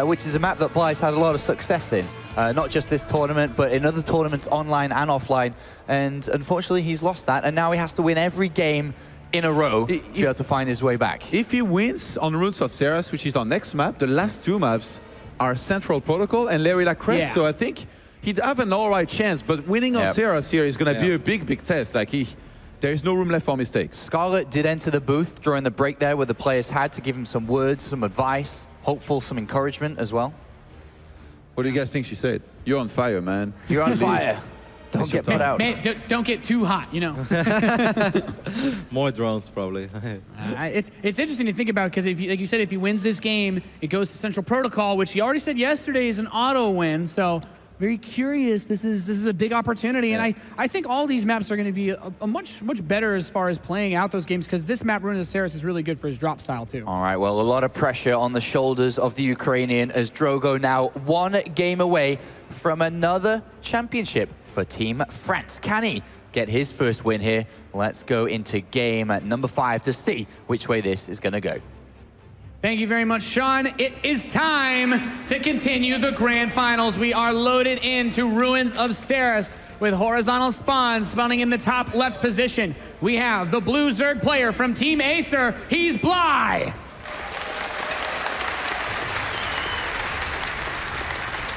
which is a map that Bly's had a lot of success in. Not just this tournament, but in other tournaments online and offline. And unfortunately, he's lost that. And now he has to win every game in a row to be able to find his way back. If he wins on Runes of Ceres, which is our next map, the last 2 maps are Central Protocol and Lerila Crest. So I think he'd have an all right chance. But winning on Ceres here is going to be a big, big test. Like, there is no room left for mistakes. Scarlet did enter the booth during the break there where the players had to give him some words, some advice, hopeful, some encouragement as well. What do you guys think she said? You're on fire, man. You're on fire. Don't get put out. Man, don't get too hot, you know. More drones, probably. It's interesting to think about because, if like you said, if he wins this game, it goes to Central Protocol, which he already said yesterday is an auto win. So very curious. This is a big opportunity, and I think all these maps are going to be a much better as far as playing out those games because this map, Runes of Ceres, is really good for his drop style too. All right, well, a lot of pressure on the shoulders of the Ukrainian as Drogo now 1 game away from another championship for Team France. Can he get his first win here? Let's go into game number 5 to see which way this is going to go. Thank you very much, Sean. It is time to continue the grand finals. We are loaded into Ruins of Ceres with horizontal spawns spawning in the top left position. We have the blue Zerg player from Team Acer. He's Bly.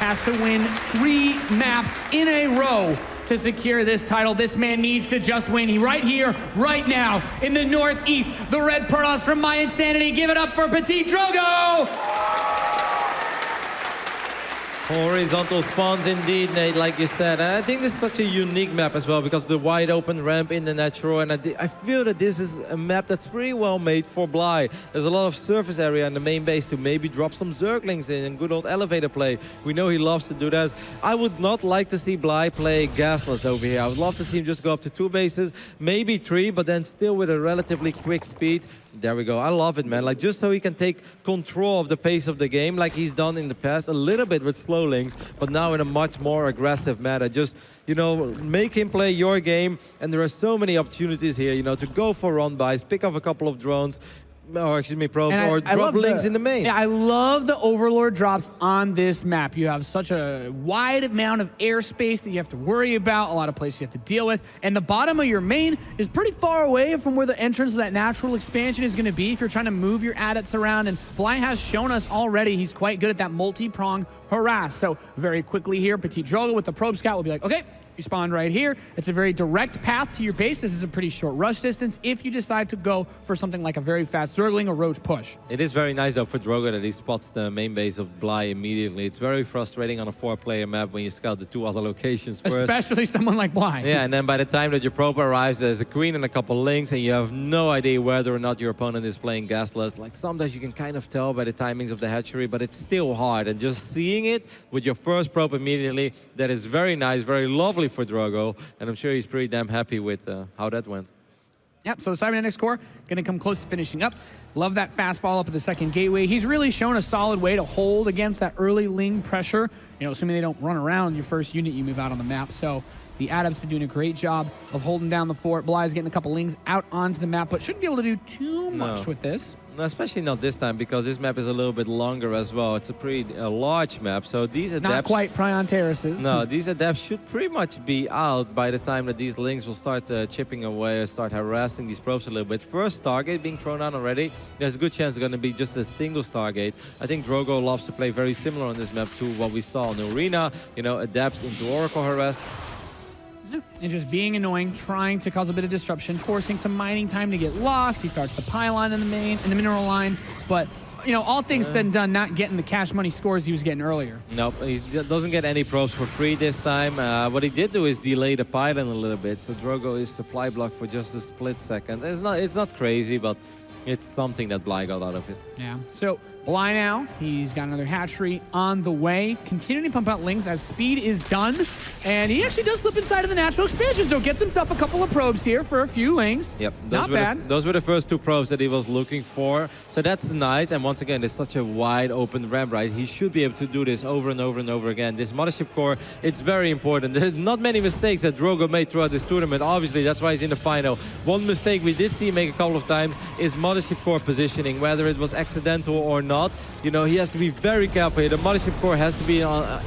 Has to win 3 maps in a row to secure this title. This man needs to just win. He right here, right now, in the Northeast, the red Protoss from My Insanity. Give it up for PtitDrogo! Horizontal spawns indeed, Nate, like you said. And I think this is such a unique map as well because the wide open ramp in the natural. And I feel that this is a map that's pretty well made for Bly. There's a lot of surface area in the main base to maybe drop some Zerglings in and good old elevator play. We know he loves to do that. I would not like to see Bly play gasless over here. I would love to see him just go up to 2 bases, maybe 3, but then still with a relatively quick speed. There we go. I love it, man. Like, just so he can take control of the pace of the game like he's done in the past, a little bit with slow links, but now in a much more aggressive manner. Just, you know, make him play your game, and there are so many opportunities here, you know, to go for run-bys, pick off a couple of drones, or excuse me, probes, or drop links in the main. Yeah, I love the Overlord drops on this map. You have such a wide amount of airspace that you have to worry about, a lot of places you have to deal with, and the bottom of your main is pretty far away from where the entrance of that natural expansion is going to be if you're trying to move your adepts around, and Bly has shown us already he's quite good at that multi-prong harass. So very quickly here, PtitDrogo with the probe scout will be like, okay, you spawned right here. It's a very direct path to your base. This is a pretty short rush distance if you decide to go for something like a very fast Zergling or Roach push. It is very nice, though, for Drogo that he spots the main base of Bly immediately. It's very frustrating on a 4-player map when you scout the 2 other locations first. Especially someone like Bly. Yeah, and then by the time that your probe arrives, there's a queen and a couple links, and you have no idea whether or not your opponent is playing gasless. Like, sometimes you can kind of tell by the timings of the hatchery, but it's still hard. And just seeing it with your first probe immediately, that is very nice, very lovely for Drogo. And I'm sure he's pretty damn happy with how that went. Yep, so Cybernetics Core going to come close to finishing up. Love that fast follow-up at the second gateway. He's really shown a solid way to hold against that early Ling pressure, you know, assuming they don't run around your first unit you move out on the map. So the Adept's been doing a great job of holding down the fort. Bly's getting a couple Lings out onto the map, but shouldn't be able to do too much with this. No, especially not this time, because this map is a little bit longer as well. It's a pretty large map, so these adepts... Not quite Prion Terraces. No, these adepts should pretty much be out by the time that these Lings will start chipping away or start harassing these probes a little bit. First Stargate being thrown out already. There's a good chance it's going to be just a single Stargate. I think Drogo loves to play very similar on this map to what we saw in the arena. You know, adepts into Oracle harass. Yeah. And just being annoying, trying to cause a bit of disruption, forcing some mining time to get lost. He starts the pylon in the main, in the mineral line, but you know, all things said and done, not getting the cash money scores he was getting earlier. Nope, he doesn't get any probes for free this time. What he did do is delay the pylon a little bit, so Drogo is supply blocked for just a split second. It's not crazy, but it's something that Bly got out of it. Yeah, so Bly now, he's got another hatchery on the way. Continuing to pump out Lings as speed is done. And he actually does slip inside of the natural expansion, so gets himself a couple of probes here for a few Lings. Yep, not bad. Those were the first 2 probes that he was looking for. So that's nice. And once again, there's such a wide open ramp, right? He should be able to do this over and over and over again. This Mothership Core, it's very important. There's not many mistakes that Drogo made throughout this tournament. Obviously, that's why he's in the final. One mistake we did see him make a couple of times is Mothership Core positioning, whether it was accidental or not. You know, he has to be very careful here. The Mothership Core has to be on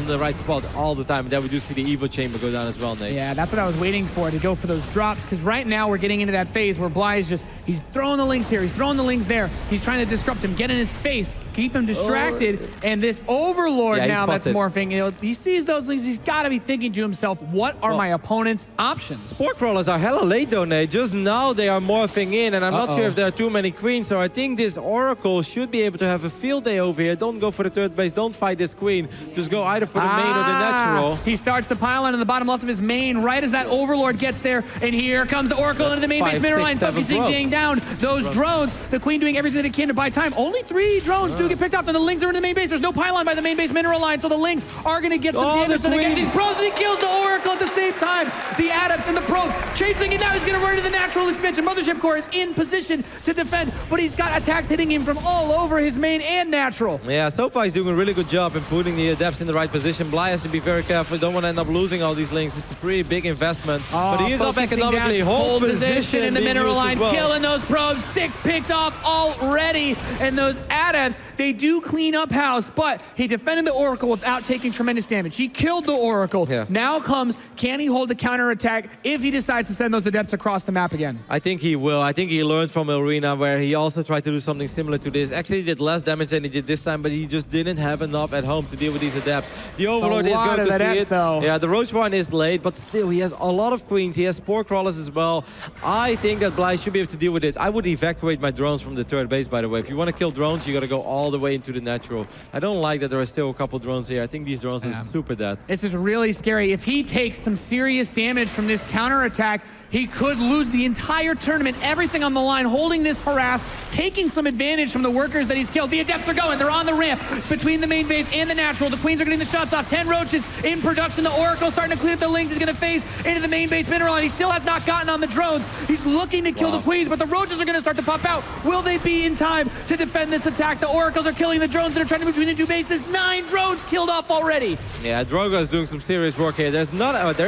the right spot all the time. And then we do see the Evo Chamber go down as well, Nate. Yeah, that's what I was waiting for, to go for those drops, because right now we're getting into that phase where Bly is just, he's throwing the Lings here, he's throwing the Lings there, he's trying to disrupt him, get in his face, keep him distracted, and this Overlord now that's morphing, you know, he sees those Lings, he's got to be thinking to himself, what are my opponent's options? Sport Crawlers are hella late though, Nate. Just now they are morphing in, and I'm not sure if there are too many queens, so I think this Oracle should be able to have a field day over here. Don't go for the 3rd base, don't fight this queen, just go either for the main or the natural. He starts the pylon in the bottom left of his main right as that Overlord gets there, and here comes the Oracle into the main base mineral line, focusing down those drones. The queen doing everything they can to buy time. Only 3 drones do get picked up, and the Lings are in the main base. There's no pylon by the main base mineral line, so the Lings are going to get some damage. So they get these probes, and he kills the Oracle at the same time. The Adepts and the probes chasing it now. He's going to run into the natural expansion. Mothership Core is in position to defend. but he's got attacks hitting him from all over his main and natural. Yeah, so far he's doing a really good job in putting the adepts in the right position. Bly has to be very careful. Don't want to end up losing all these links. It's a pretty big investment. But he is up economically. Hold position in the being mineral used as line, well. killing those probes. 6 picked off already. And those adepts, they do clean up house, but he defended the Oracle without taking tremendous damage. He killed the Oracle. Yeah. Now comes, can he hold the counterattack if he decides to send those adepts across the map again? I think he will. I think he learned from Arena where he also tried to do something similar to this. Actually, he did less damage than he did this time, but he just didn't have enough at home to deal with these adepts. The Overlord is going to see it. Though. Yeah, the Roach one is late, but still, he has a lot of queens. He has spore crawlers as well. I think that Bly should be able to deal with this. I would evacuate my drones from the third base, by the way. If you want to kill drones, you got to go all the way into the natural. I don't like that there are still a couple drones here. I think these drones are super dead. This is really scary. If he takes some serious damage from this counterattack, he could lose the entire tournament, everything on the line, holding this harass, taking some advantage from the workers that he's killed. The adepts are going. They're on the ramp between the main base and the natural. The queens are getting the shots off. 10 roaches in production. The Oracle starting to clean up the links. He's going to phase into the main base mineral, and he still has not gotten on the drones. He's looking to kill the queens, but the roaches are going to start to pop out. Will they be in time to defend this attack? The Oracles are killing the drones that are trying to move between the two bases. 9 drones killed off already. Yeah, Drogo is doing some serious work here. There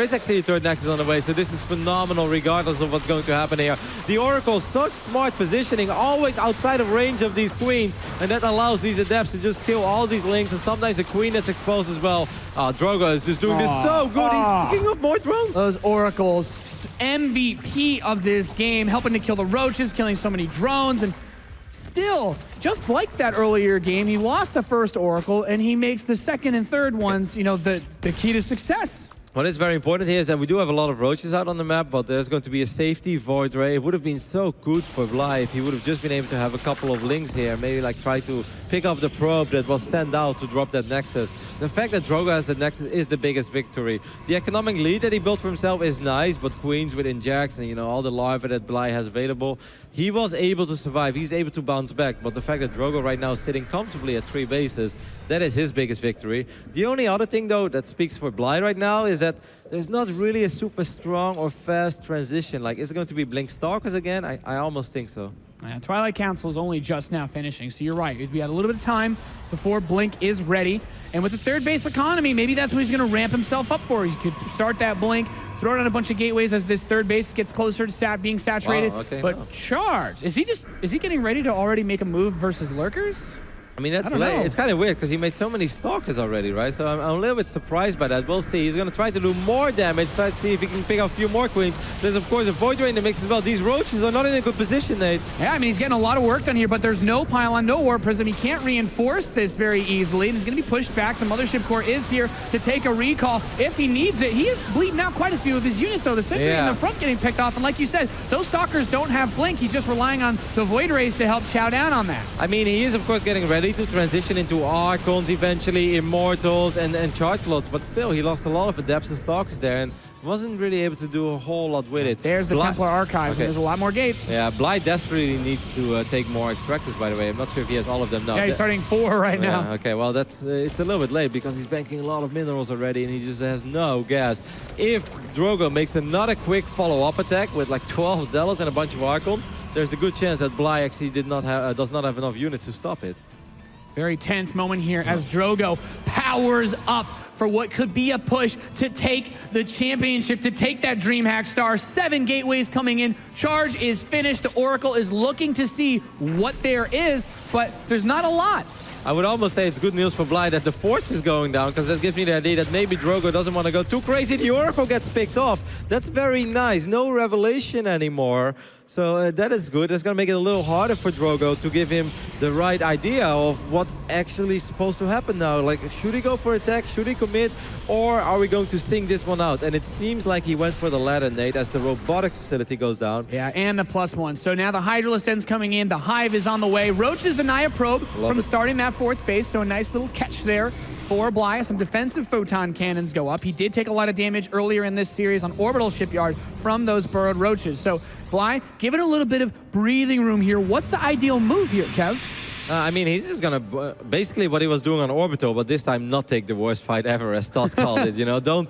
is actually a third Nexus on the way, so this is phenomenal regardless of what's going to happen here. The Oracle, such smart positioning, always outside of range of these queens, and that allows these adepts to just kill all these links, and sometimes a queen that's exposed as well. Drogo is just doing this so good. He's picking up more drones. Those Oracles, MVP of this game, helping to kill the roaches, killing so many drones, and still, just like that earlier game, he lost the first Oracle, and he makes the second and third ones, you know, the key to success. What is very important here is that we do have a lot of roaches out on the map, but there's going to be a safety void ray. It would have been so good for Bly if he would have just been able to have a couple of links here, maybe like try to pick up the probe that was sent out to drop that Nexus. The fact that Drogo has the Nexus is the biggest victory. The economic lead that he built for himself is nice, but queens with injects and, you know, all the larvae that Bly has available, he was able to survive. He's able to bounce back, but the fact that Drogo right now is sitting comfortably at 3 bases, that is his biggest victory. The only other thing, though, that speaks for Bly right now is that there's not really a super strong or fast transition. Like, is it going to be Blink Stalkers again? I almost think so. Yeah, Twilight Council is only just now finishing, so you're right. We had a little bit of time before Blink is ready. And with the third base economy, maybe that's what he's going to ramp himself up for. He could start that Blink, throw it on a bunch of gateways as this third base gets closer to being saturated. Wow, okay, but no. Charge, is he getting ready to already make a move versus Lurkers? I mean, that's I don't know. it's kind of weird because he made so many Stalkers already, right? So I'm a little bit surprised by that. We'll see. He's going to try to do more damage, try to see if he can pick up a few more queens. There's, of course, a Void Ray in the mix as well. These roaches are not in a good position, Nate. Yeah, I mean, he's getting a lot of work done here, but there's no pylon, no War Prism. He can't reinforce this very easily, and he's going to be pushed back. The Mothership Core is here to take a recall if he needs it. He is bleeding out quite a few of his units, though. The Sentry in the front getting picked off, and like you said, those Stalkers don't have Blink. He's just relying on the Void Rays to help chow down on that. I mean, he is, of course, getting ready to transition into Archons eventually, Immortals, and Charge Slots, but still, he lost a lot of Adepts and Stalkers there, and wasn't really able to do a whole lot with it. There's the Templar Archives, and there's a lot more gates. Yeah, Bly desperately needs to take more Extractors, by the way. I'm not sure if he has all of them now. Yeah, he's starting 4 right now. Yeah, okay, well, that's it's a little bit late because he's banking a lot of minerals already, and he just has no gas. If Drogo makes another quick follow-up attack with like 12 Zealots and a bunch of Archons, there's a good chance that Bly actually does not have enough units to stop it. Very tense moment here as Drogo powers up for what could be a push to take the championship, to take that Dreamhack star. 7 gateways coming in. Charge is finished. The Oracle is looking to see what there is, but there's not a lot. I would almost say it's good news for Bly that the Force is going down, because that gives me the idea that maybe Drogo doesn't want to go too crazy. The Oracle gets picked off. That's very nice. No revelation anymore. So that is good. It's going to make it a little harder for Drogo to give him the right idea of what's actually supposed to happen now. Like, should he go for attack? Should he commit? Or are we going to sing this one out? And it seems like he went for the latter, Nate, as the robotics facility goes down. Yeah, and the +1. So now the Hydralisk end's coming in. The Hive is on the way. Roaches deny a probe from starting that 4th base. So a nice little catch there for Bly. Some defensive photon cannons go up. He did take a lot of damage earlier in this series on Orbital Shipyard from those burrowed roaches. So Bly, given a little bit of breathing room here, what's the ideal move here, Kev? I mean, he's just gonna basically what he was doing on Orbital, but this time not take the worst fight ever, as Todd called it. You know, don't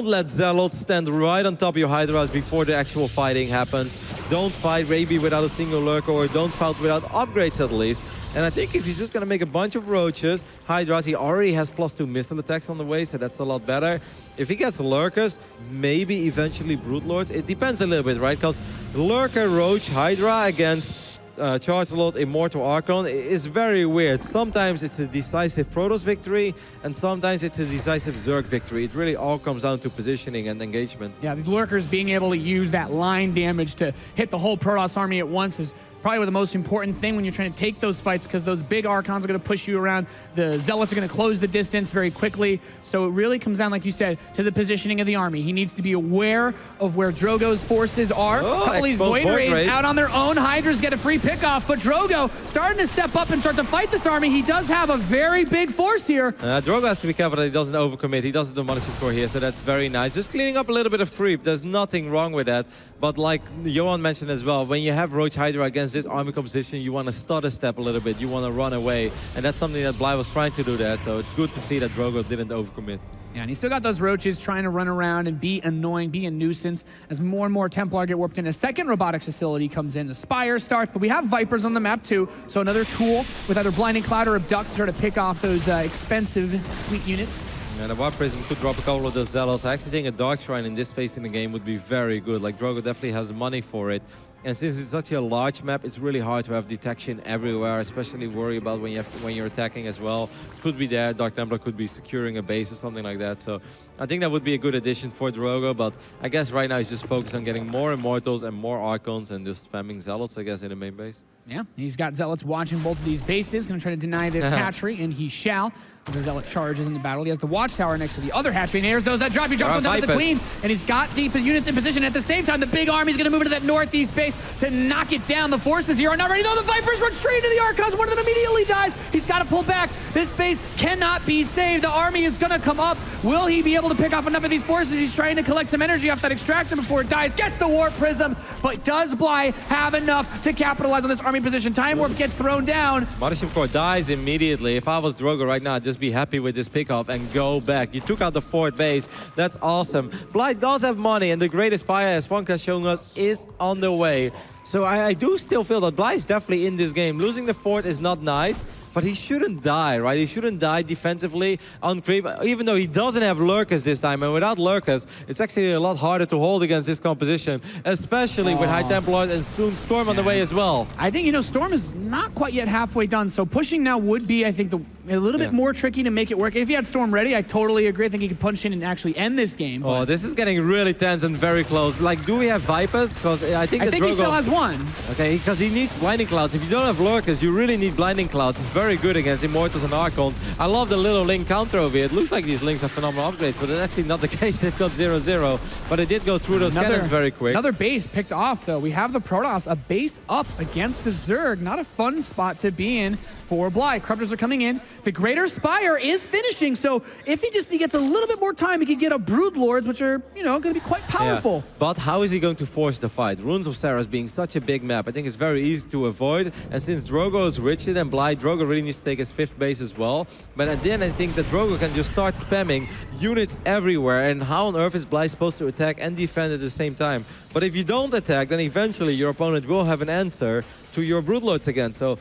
let Zealots stand right on top of your Hydras before the actual fighting happens. don't fight maybe without a single lurker, or don't fight without upgrades at least. And I think if he's just going to make a bunch of roaches, Hydras, he already has +2 missile attacks on the way, so that's a lot better. If he gets lurkers, maybe eventually Broodlords. It depends a little bit, right? Because lurker, roach, Hydra against Charge Lord, Immortal Archon is very weird. Sometimes it's a decisive Protoss victory, and sometimes it's a decisive Zerg victory. It really all comes down to positioning and engagement. Yeah, the lurkers being able to use that line damage to hit the whole Protoss army at once is probably the most important thing when you're trying to take those fights, because those big Archons are going to push you around. The Zealots are going to close the distance very quickly. So it really comes down, like you said, to the positioning of the army. He needs to be aware of where Drogo's forces are. A couple of these Void Rays out on their own. Hydras get a free pickoff, but Drogo starting to step up and start to fight this army. He does have a very big force here. Drogo has to be careful that he doesn't overcommit. He doesn't do Demolition Core here, so that's very nice. Just cleaning up a little bit of creep. There's nothing wrong with that. But like Johan mentioned as well, when you have Roach Hydra against this army composition, you want to stutter step a little bit. You want to run away. And that's something that Bly was trying to do there. So it's good to see that Drogo didn't overcommit. Yeah, and he's still got those roaches trying to run around and be annoying, be a nuisance as more and more Templar get warped in. A second robotics facility comes in. The Spire starts, but we have Vipers on the map too. So another tool with either Blinding Cloud or Abduct to try to pick off those expensive, sweet units. And a Warp Prism could drop a couple of those Zealots. I actually think a Dark Shrine in this space in the game would be very good. Like, Drogo definitely has money for it. And since it's such a large map, it's really hard to have detection everywhere, especially worry about when you're attacking as well. Could be there, Dark Templar could be securing a base or something like that. So I think that would be a good addition for Drogo, but I guess right now he's just focused on getting more Immortals and more Archons and just spamming Zealots, I guess, in the main base. Yeah, he's got Zealots watching both of these bases, going to try to deny this hatchery, and he shall. The Zealot charges in the battle. He has the Watchtower next to the other hatchery, and here's those that drop. He drops on top of the Queen, and he's got the units in position. At the same time, the big army's going to move into that northeast base to knock it down. The forces here are not ready. No, the Vipers run straight into the Archons. One of them immediately dies. He's got to pull back. This base cannot be saved. The army is going to come up. Will he be able to pick off enough of these forces? He's trying to collect some energy off that extractor before it dies. Gets the Warp Prism, but does Bly have enough to capitalize on this army position? Time Warp gets thrown down. Mothership Core dies immediately. If I was Drogo right now, I'd just be happy with this pickoff and go back. You took out the fourth base. That's awesome. Bly does have money, and the Great Aspire, as Swanka has shown us, is on the way. So I do still feel that Bly is definitely in this game. Losing the fourth is not nice, but he shouldn't die, right? He shouldn't die defensively on creep, even though he doesn't have lurkers this time. And without lurkers, it's actually a lot harder to hold against this composition, especially with High Templars and soon Storm on the way as well. I think, Storm is not quite yet halfway done, so pushing now would be, I think, a little bit more tricky to make it work. If he had Storm ready, I totally agree. I think he could punch in and actually end this game. Oh, this is getting really tense and very close. Like, do we have Vipers? Because I think he still has one. Okay, because he needs Blinding Clouds. If you don't have lurkers, you really need Blinding Clouds. It's very good against Immortals and Archons. I love the little Link counter over here. It looks like these Links have phenomenal upgrades, but it's actually not the case. They've got 0-0, but it did go through those cannons very quick. Another base picked off, though. We have the Protoss, a base up against the Zerg. Not a fun spot to be in for Bly. Corruptors are coming in. The Greater Spire is finishing, so if he gets a little bit more time, he could get a Broodlords, which are, going to be quite powerful. Yeah. But how is he going to force the fight? Runes of Saras being such a big map, I think it's very easy to avoid. And since Drogo is richer than Bly, Drogo really needs to take his fifth base as well. But then I think that Drogo can just start spamming units everywhere. And how on earth is Bly supposed to attack and defend at the same time? But if you don't attack, then eventually your opponent will have an answer to your Broodlords again. So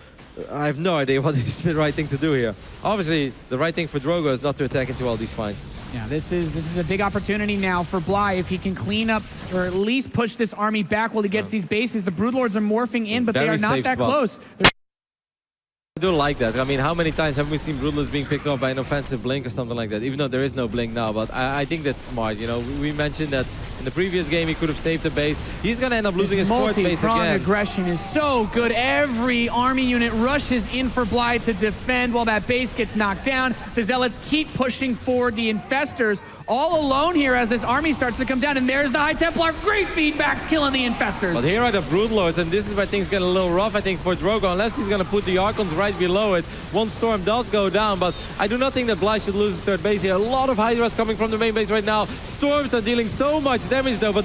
I have no idea what is the right thing to do here. Obviously, the right thing for Drogo is not to attack into all these fights. Yeah, this is a big opportunity now for Bly if he can clean up or at least push this army back while he gets these bases. The Broodlords are morphing in, but they are not that close. I do like that. I mean, how many times have we seen Broodlords being picked off by an offensive blink or something like that? Even though there is no blink now, but I think that's smart. We mentioned that in the previous game he could have saved the base. He's going to end up losing his fourth base again. Multi-pronged aggression is so good. Every army unit rushes in for Bly to defend while that base gets knocked down. The Zealots keep pushing forward. The Infestors all alone here as this army starts to come down, and there's the High Templar. Great feedbacks killing the Infestors. But here are the Broodlords, and this is where things get a little rough, I think, for Drogo, unless he's going to put the Archons right right below it. One storm does go down, but I do not think that Bly should lose his third base here. A lot of Hydras coming from the main base right now. Storms are dealing so much damage though, but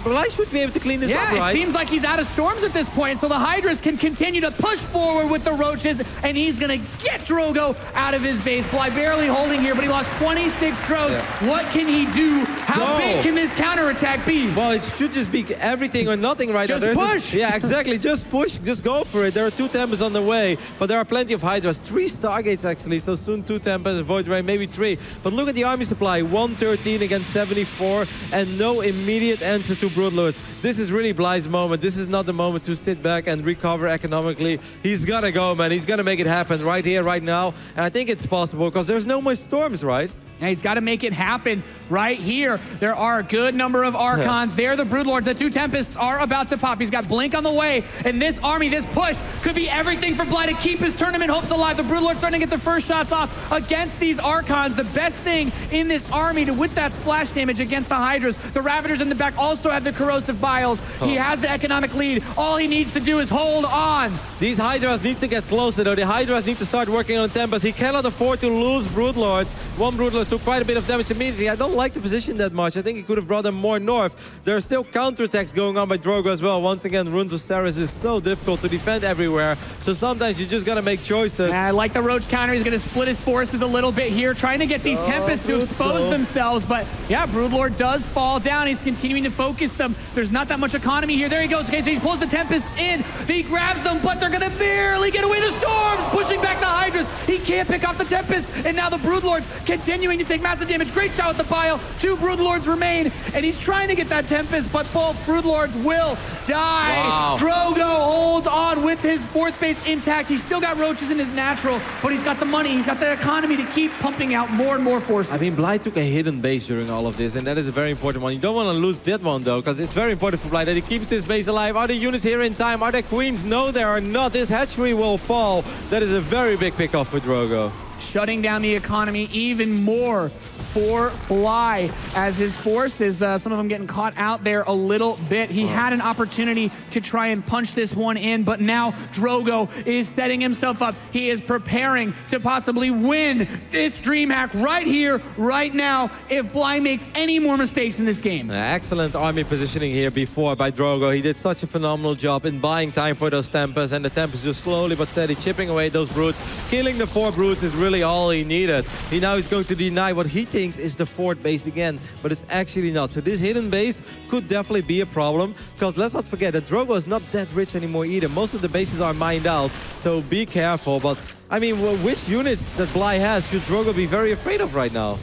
Bly should be able to clean this up, right? It seems like he's out of storms at this point, so the Hydras can continue to push forward with the roaches, and he's gonna get Drogo out of his base. Bly barely holding here, but he lost 26 Drogs. Yeah. What can he do? How big can this counterattack be? Well, it should just be everything or nothing right now. Just push! Yeah, exactly. Just push. Just go for it. There are 2 Tempests on the way, but there are plenty of Hydras. 3 Stargates, actually. So soon 2 Tempests, Void Ray, maybe 3. But look at the army supply. 113 against 74, and no immediate answer to Broodlords. This is really Bly's moment. This is not the moment to sit back and recover economically. He's got to go, man. He's going to make it happen right here, right now. And I think it's possible because there's no more storms, right? And he's got to make it happen right here. There are a good number of Archons. They're the Broodlords. The 2 Tempests are about to pop. He's got Blink on the way. And this army, this push, could be everything for Bly to keep his tournament hopes alive. The Broodlords starting to get the first shots off against these Archons. The best thing in this army with that splash damage against the Hydras. The Ravagers in the back also have the Corrosive Biles. He has the economic lead. All he needs to do is hold on. These Hydras need to get closer, though. The Hydras need to start working on Tempest. He cannot afford to lose Broodlords. One Broodlord took quite a bit of damage immediately. I don't like the position that much. I think he could have brought them more north. There are still counterattacks going on by Drogo as well. Once again, Runes of Ceres is so difficult to defend everywhere. So sometimes you just gotta make choices. I like the Roach counter. He's gonna split his forces a little bit here, trying to get these Tempests to expose themselves. But yeah, Broodlord does fall down. He's continuing to focus them. There's not that much economy here. There he goes. Okay, so he pulls the Tempests in. He grabs them, but they're gonna barely get away. The Storms pushing back the Hydras. He can't pick off the Tempests. And now the Broodlords continuing to take massive damage. Great shot with the Bile. 2 Broodlords remain, and he's trying to get that Tempest, but both Broodlords will die. Wow. Drogo holds on with his 4th base intact. He's still got roaches in his natural, but he's got the money. He's got the economy to keep pumping out more and more forces. I mean, Bly took a hidden base during all of this, and that is a very important one. You don't want to lose that one, though, because it's very important for Bly that he keeps this base alive. Are the units here in time? Are there queens? No, there are not. This hatchery will fall. That is a very big pickoff for Drogo. Shutting down the economy even more for Bly as his forces, some of them getting caught out there a little bit. He had an opportunity to try and punch this one in, but now Drogo is setting himself up. He is preparing to possibly win this Dreamhack right here, right now, if Bly makes any more mistakes in this game. Excellent army positioning here before by Drogo. He did such a phenomenal job in buying time for those Tempests, and the Tempests just slowly but steady chipping away those brutes. Killing the 4 brutes is really all he needed. He now is going to deny what he thinks is the 4th base again, but it's actually not. So this hidden base could definitely be a problem, because let's not forget that Drogo is not that rich anymore either. Most of the bases are mined out, so be careful. But I mean, which units that Bly has should Drogo be very afraid of right now?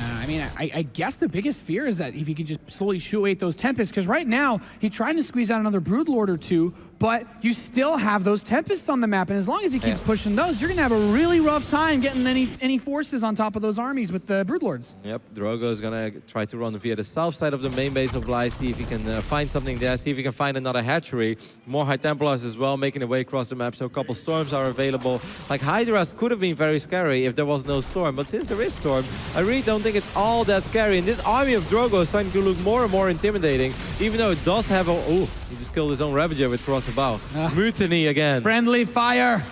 I mean, I guess the biggest fear is that if he could just slowly shoot away at those Tempests, because right now, he's trying to squeeze out another Broodlord or 2, but you still have those Tempests on the map, and as long as he keeps pushing those, you're going to have a really rough time getting any forces on top of those armies with the Broodlords. Yep, Drogo is going to try to run via the south side of the main base of Bly, see if he can find something there, see if he can find another hatchery. More High Templars as well, making their way across the map, so a couple storms are available. Like, Hydras could have been very scary if there was no storm, but since there is storm, I really don't think it's all that scary. And this army of Drogo is starting to look more and more intimidating, even though it does have a... Oh, he just killed his own Ravager with cross the bow. Mutiny again. Friendly fire.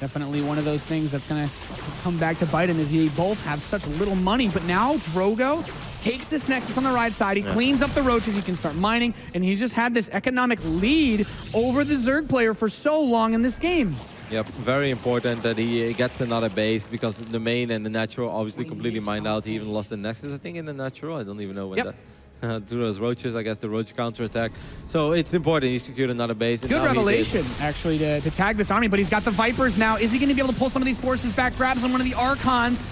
Definitely one of those things that's going to come back to bite him, as they both have such little money. But now Drogo takes this Nexus on the right side. He cleans up the roaches. He can start mining. And he's just had this economic lead over the Zerg player for so long in this game. Yep, very important that he gets another base, because the main and the natural obviously completely mined out. He even lost the Nexus, I think, in the natural. I don't even know when that... to those roaches, I guess the roach counterattack. So it's important he secured another base. Good revelation, actually, to tag this army, but he's got the Vipers now. Is he going to be able to pull some of these forces back? Grabs on one of the Archons.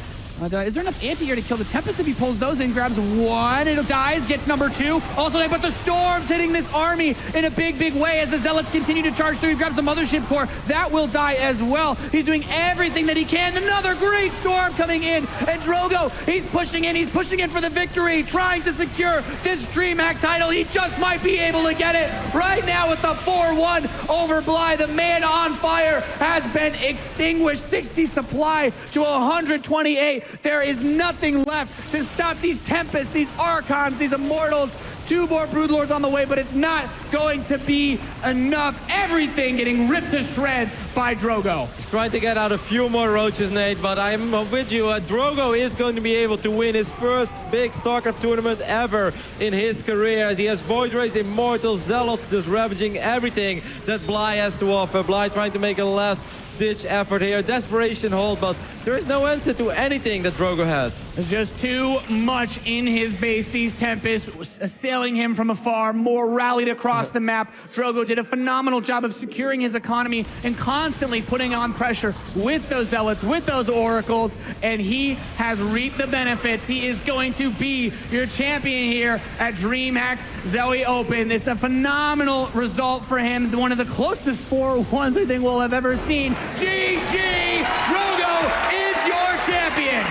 Is there enough anti-air to kill the Tempest? If he pulls those in, grabs one, it dies, gets number 2. Also, they put the Storms hitting this army in a big, big way as the Zealots continue to charge through. He grabs the Mothership Core. That will die as well. He's doing everything that he can. Another great Storm coming in. And Drogo, he's pushing in. He's pushing in for the victory, trying to secure this Dreamhack title. He just might be able to get it right now with the 4-1 over Bly. The man on fire has been extinguished. 60 supply to 128. There is nothing left to stop these Tempests, these Archons, these Immortals. 2 more Broodlords on the way, but it's not going to be enough. Everything getting ripped to shreds by Drogo. He's trying to get out a few more roaches, Nate, but I'm with you. Drogo is going to be able to win his first big StarCraft tournament ever in his career, as he has Void Rays, Immortals, Zealots, just ravaging everything that Bly has to offer. Bly trying to make a last-ditch effort here, desperation hold, but there is no answer to anything that Drogo has. There's just too much in his base. These Tempests assailing him from afar, more rallied across the map. Drogo did a phenomenal job of securing his economy and constantly putting on pressure with those Zealots, with those Oracles, and he has reaped the benefits. He is going to be your champion here at Dreamhack Zoe Open. It's a phenomenal result for him, one of the closest 4-1s I think we'll have ever seen. GG! Drogo is your champion!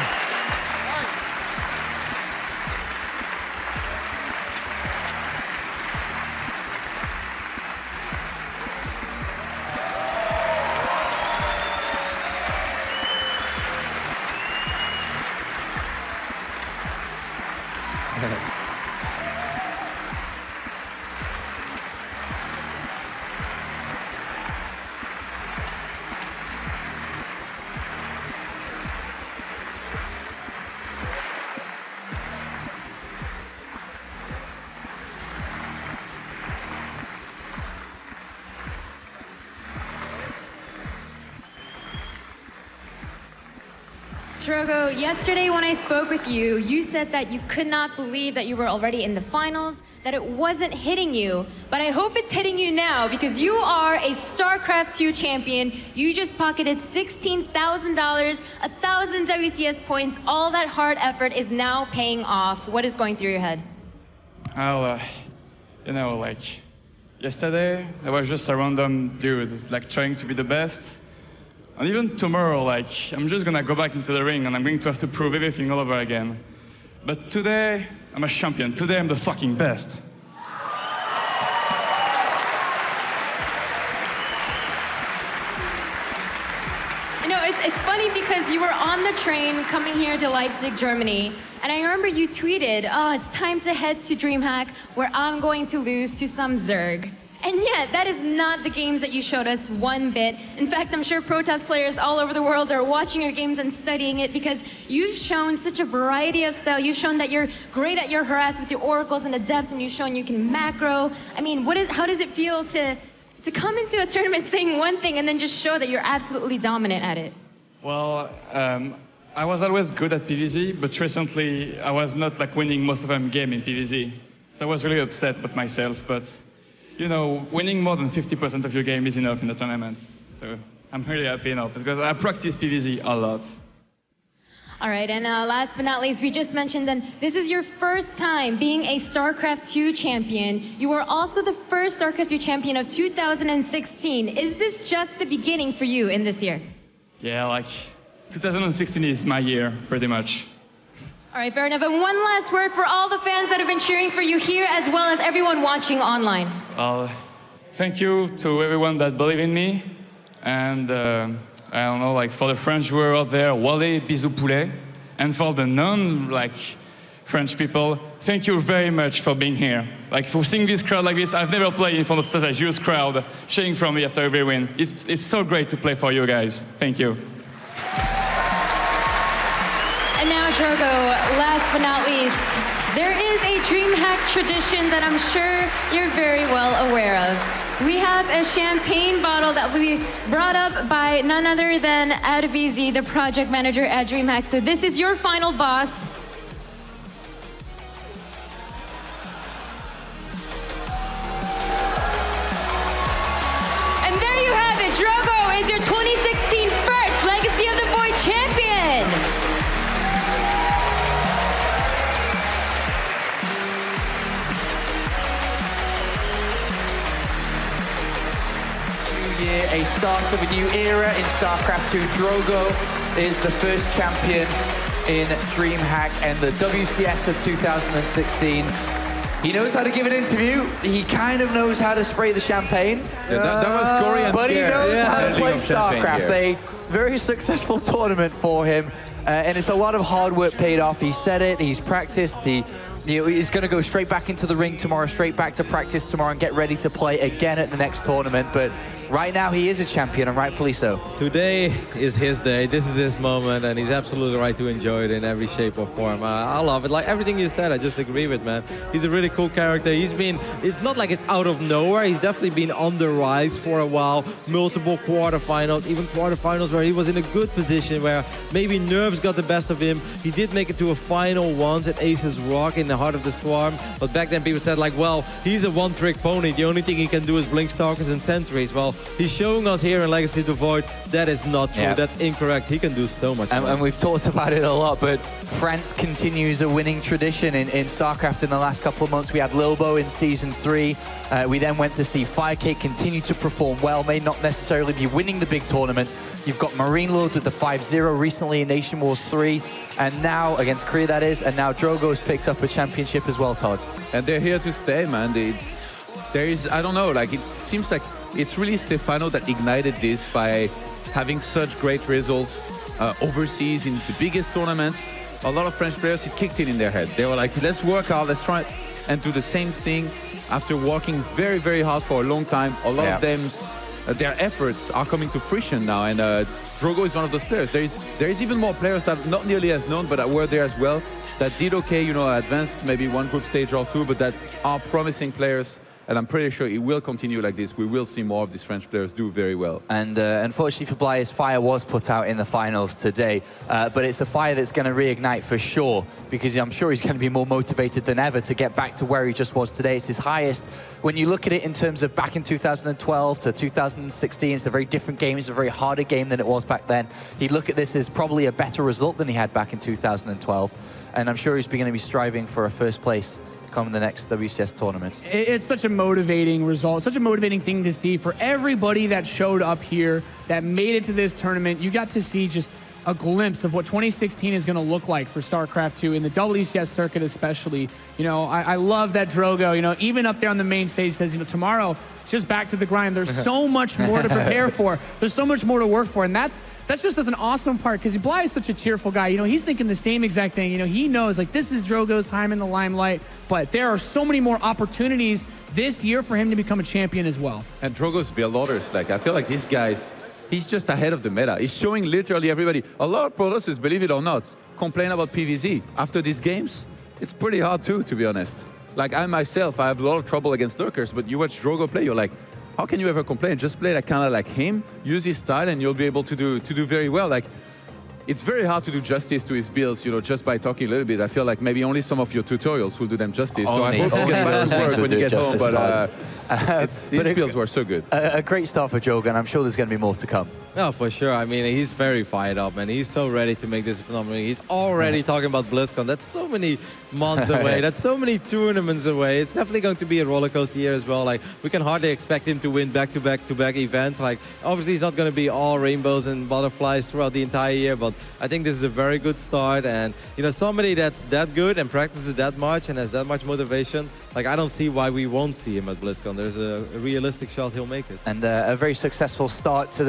Drogo, yesterday when I spoke with you, you said that you could not believe that you were already in the finals, that it wasn't hitting you. But I hope it's hitting you now, because you are a StarCraft II champion. You just pocketed $16,000, 1,000 WCS points. All that hard effort is now paying off. What is going through your head? Well, you know, like, yesterday, I was just a random dude, like, trying to be the best. And even tomorrow, like, I'm just gonna go back into the ring and I'm going to have to prove everything all over again. But today, I'm a champion. Today, I'm the fucking best. You know, it's funny because you were on the train coming here to Leipzig, Germany, and I remember you tweeted, oh, it's time to head to Dreamhack where I'm going to lose to some Zerg. And yet, that is not the games that you showed us one bit. In fact, I'm sure Protoss players all over the world are watching your games and studying it, because you've shown such a variety of style. You've shown that you're great at your harass with your oracles and adepts, and you've shown you can macro. I mean, how does it feel to come into a tournament saying one thing and then just show that you're absolutely dominant at it? Well, I was always good at PvZ, but recently I was not like winning most of them game in PvZ. So I was really upset with myself, but you know, winning more than 50% of your game is enough in the tournament. So I'm really happy now, because I practice PvZ a lot. All right, and last but not least, we just mentioned that this is your first time being a StarCraft II champion. You were also the first StarCraft II champion of 2016. Is this just the beginning for you in this year? Yeah, like 2016 is my year, pretty much. All right, fair enough. And one last word for all the fans that have been cheering for you here, as well as everyone watching online. Well, thank you to everyone that believe in me. And I don't know, like for the French who are out there, Wale, bisous poulet. And for the non-French people, thank you very much for being here. Like for seeing this crowd like this, I've never played in front of such a huge crowd cheering for me after every win. It's so great to play for you guys. Thank you. And now, Drogo, last but not least, there is a Dreamhack tradition that I'm sure you're very well aware of. We have a champagne bottle that will be brought up by none other than Advizi, the project manager at Dreamhack. So this is your final boss. And there you have it. Drogo is your 2016 first Legacy of the Void champion. A start of a new era in StarCraft II. Drogo is the first champion in Dreamhack and the WCS of 2016 He knows how to give an interview. He kind of knows how to spray the champagne. Yeah, that was Korean. But he knows how to play champagne StarCraft. A very successful tournament for him. And it's a lot of hard work paid off. He said it, he's practiced, he's going to go straight back into the ring tomorrow, straight back to practice tomorrow and get ready to play again at the next tournament. But right now he is a champion, and rightfully so. Today is his day. This is his moment, and he's absolutely right to enjoy it in every shape or form. I love it. Like everything you said, I just agree with, man. He's a really cool character. It's not like it's out of nowhere. He's definitely been on the rise for a while. Multiple quarterfinals, even quarterfinals where he was in a good position, where maybe nerves got the best of him. He did make it to a final once at Aces Rock in the heart of the Swarm, but back then people said like, well, he's a one-trick pony. The only thing he can do is blink stalkers and sentries. Well, he's showing us here in Legacy of the Void that is not true. That's incorrect. He can do so much more. And we've talked about it a lot, but France continues a winning tradition in StarCraft in the last couple of months. We had Lilbo in Season 3. We then went to see Firecake continue to perform well, may not necessarily be winning the big tournaments. You've got Marine Lord with the 5-0 recently in Nation Wars 3, and now, against Korea that is, and now Drogo has picked up a championship as well, Todd. And they're here to stay, man. I don't know, like it seems like it's really Stephano that ignited this by having such great results overseas in the biggest tournaments. A lot of French players, it kicked in their head. They were like, let's work hard, let's try and do the same thing after working very, very hard for a long time. A lot of them, their efforts are coming to fruition now, and Drogo is one of those players. There is even more players that are not nearly as known, but that were there as well, that did okay, you know, advanced maybe one group stage or two, but that are promising players. And I'm pretty sure it will continue like this. We will see more of these French players do very well. And unfortunately for Bly, his fire was put out in the finals today. But it's a fire that's going to reignite for sure, because I'm sure he's going to be more motivated than ever to get back to where he just was today. It's his highest. When you look at it in terms of back in 2012 to 2016, it's a very different game. It's a very harder game than it was back then. He'd look at this as probably a better result than he had back in 2012. And I'm sure he's going to be striving for a first place come the next WCS tournament. It's such a motivating result, such a motivating thing to see for everybody that showed up here, that made it to this tournament. You got to see just a glimpse of what 2016 is going to look like for StarCraft II in the WCS circuit especially. You know, I love that Drogo, you know, even up there on the main stage says, you know, tomorrow, just back to the grind. There's so much more to prepare for. There's so much more to work for, and that's just an awesome part, because Bly is such a cheerful guy. You know, he's thinking the same exact thing. You know, he knows, like, this is Drogo's time in the limelight, but there are so many more opportunities this year for him to become a champion as well. And Drogo's build orders, like, I feel like these guys, he's just ahead of the meta. He's showing literally everybody. A lot of Protosses, believe it or not, complain about PvZ. After these games, it's pretty hard too, to be honest. Like, I myself, I have a lot of trouble against lurkers, but you watch Drogo play, you're like, how can you ever complain? Just play like kind of like him, use his style, and you'll be able to do very well. Like, it's very hard to do justice to his builds, you know, just by talking a little bit. I feel like maybe only some of your tutorials will do them justice. So I hope you get back to work when you get home, but these builds were so good. A great start for Drogo, and I'm sure there's going to be more to come. No, for sure. I mean, he's very fired up, and he's so ready to make this phenomenon. He's already talking about BlizzCon. That's so many months away. That's so many tournaments away. It's definitely going to be a roller coaster year as well. Like, we can hardly expect him to win back-to-back events. Like, obviously, it's not going to be all rainbows and butterflies throughout the entire year, but I think this is a very good start. And, you know, somebody that's that good and practices that much and has that much motivation, like, I don't see why we won't see him at BlizzCon. There's a realistic shot he'll make it. And a very successful start to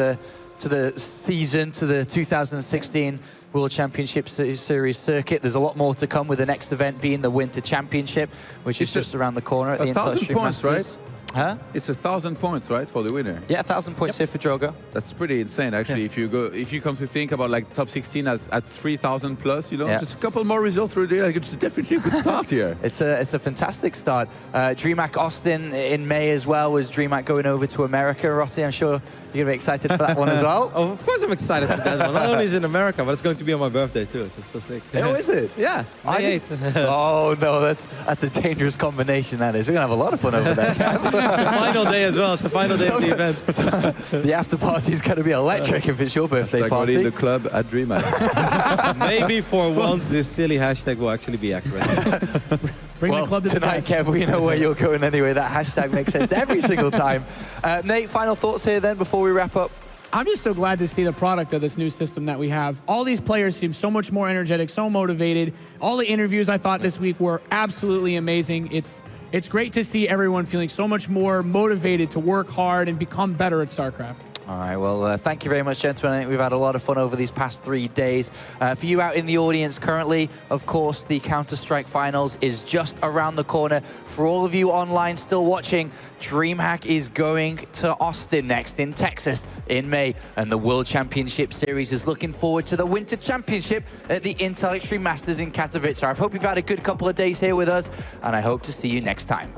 the season, to the 2016 World Championship Series circuit. There's a lot more to come, with the next event being the Winter Championship, which is just around the corner at the 1,000 points, right? Huh? It's 1,000 points, right, for the winner? Yeah, 1,000 points here for Drogo. That's pretty insane, actually. If you come to think about like top 16 at 3,000 plus, you know, just a couple more results through there, like, it's definitely a good start here. It's a fantastic start. Dreamhack Austin in May as well. Was Dreamhack going over to America, Rotti? I'm sure you're gonna be excited for that one as well. Oh, of course I'm excited for that one. Not only is it in America, but it's going to be on my birthday too, so it's so sick. Oh, is it? Yeah, May 8th. Oh no, that's a dangerous combination, that is. We're gonna have a lot of fun over there. It's the final day as well. It's the final day of the event. The after party is gonna be electric if it's your birthday party. In the club at Dreamhack. Maybe for once this silly hashtag will actually be accurate. Bring the club to tonight, Kev, we know where you're going anyway. That hashtag makes sense every single time. Nate, final thoughts here then before we wrap up? I'm just so glad to see the product of this new system that we have. All these players seem so much more energetic, so motivated. All the interviews I thought this week were absolutely amazing. It's great to see everyone feeling so much more motivated to work hard and become better at StarCraft. All right, well, thank you very much, gentlemen. I think we've had a lot of fun over these past 3 days. For you out in the audience currently, of course, the Counter-Strike Finals is just around the corner. For all of you online still watching, Dreamhack is going to Austin next in Texas in May, and the World Championship Series is looking forward to the Winter Championship at the Intel Extreme Masters in Katowice. I hope you've had a good couple of days here with us, and I hope to see you next time.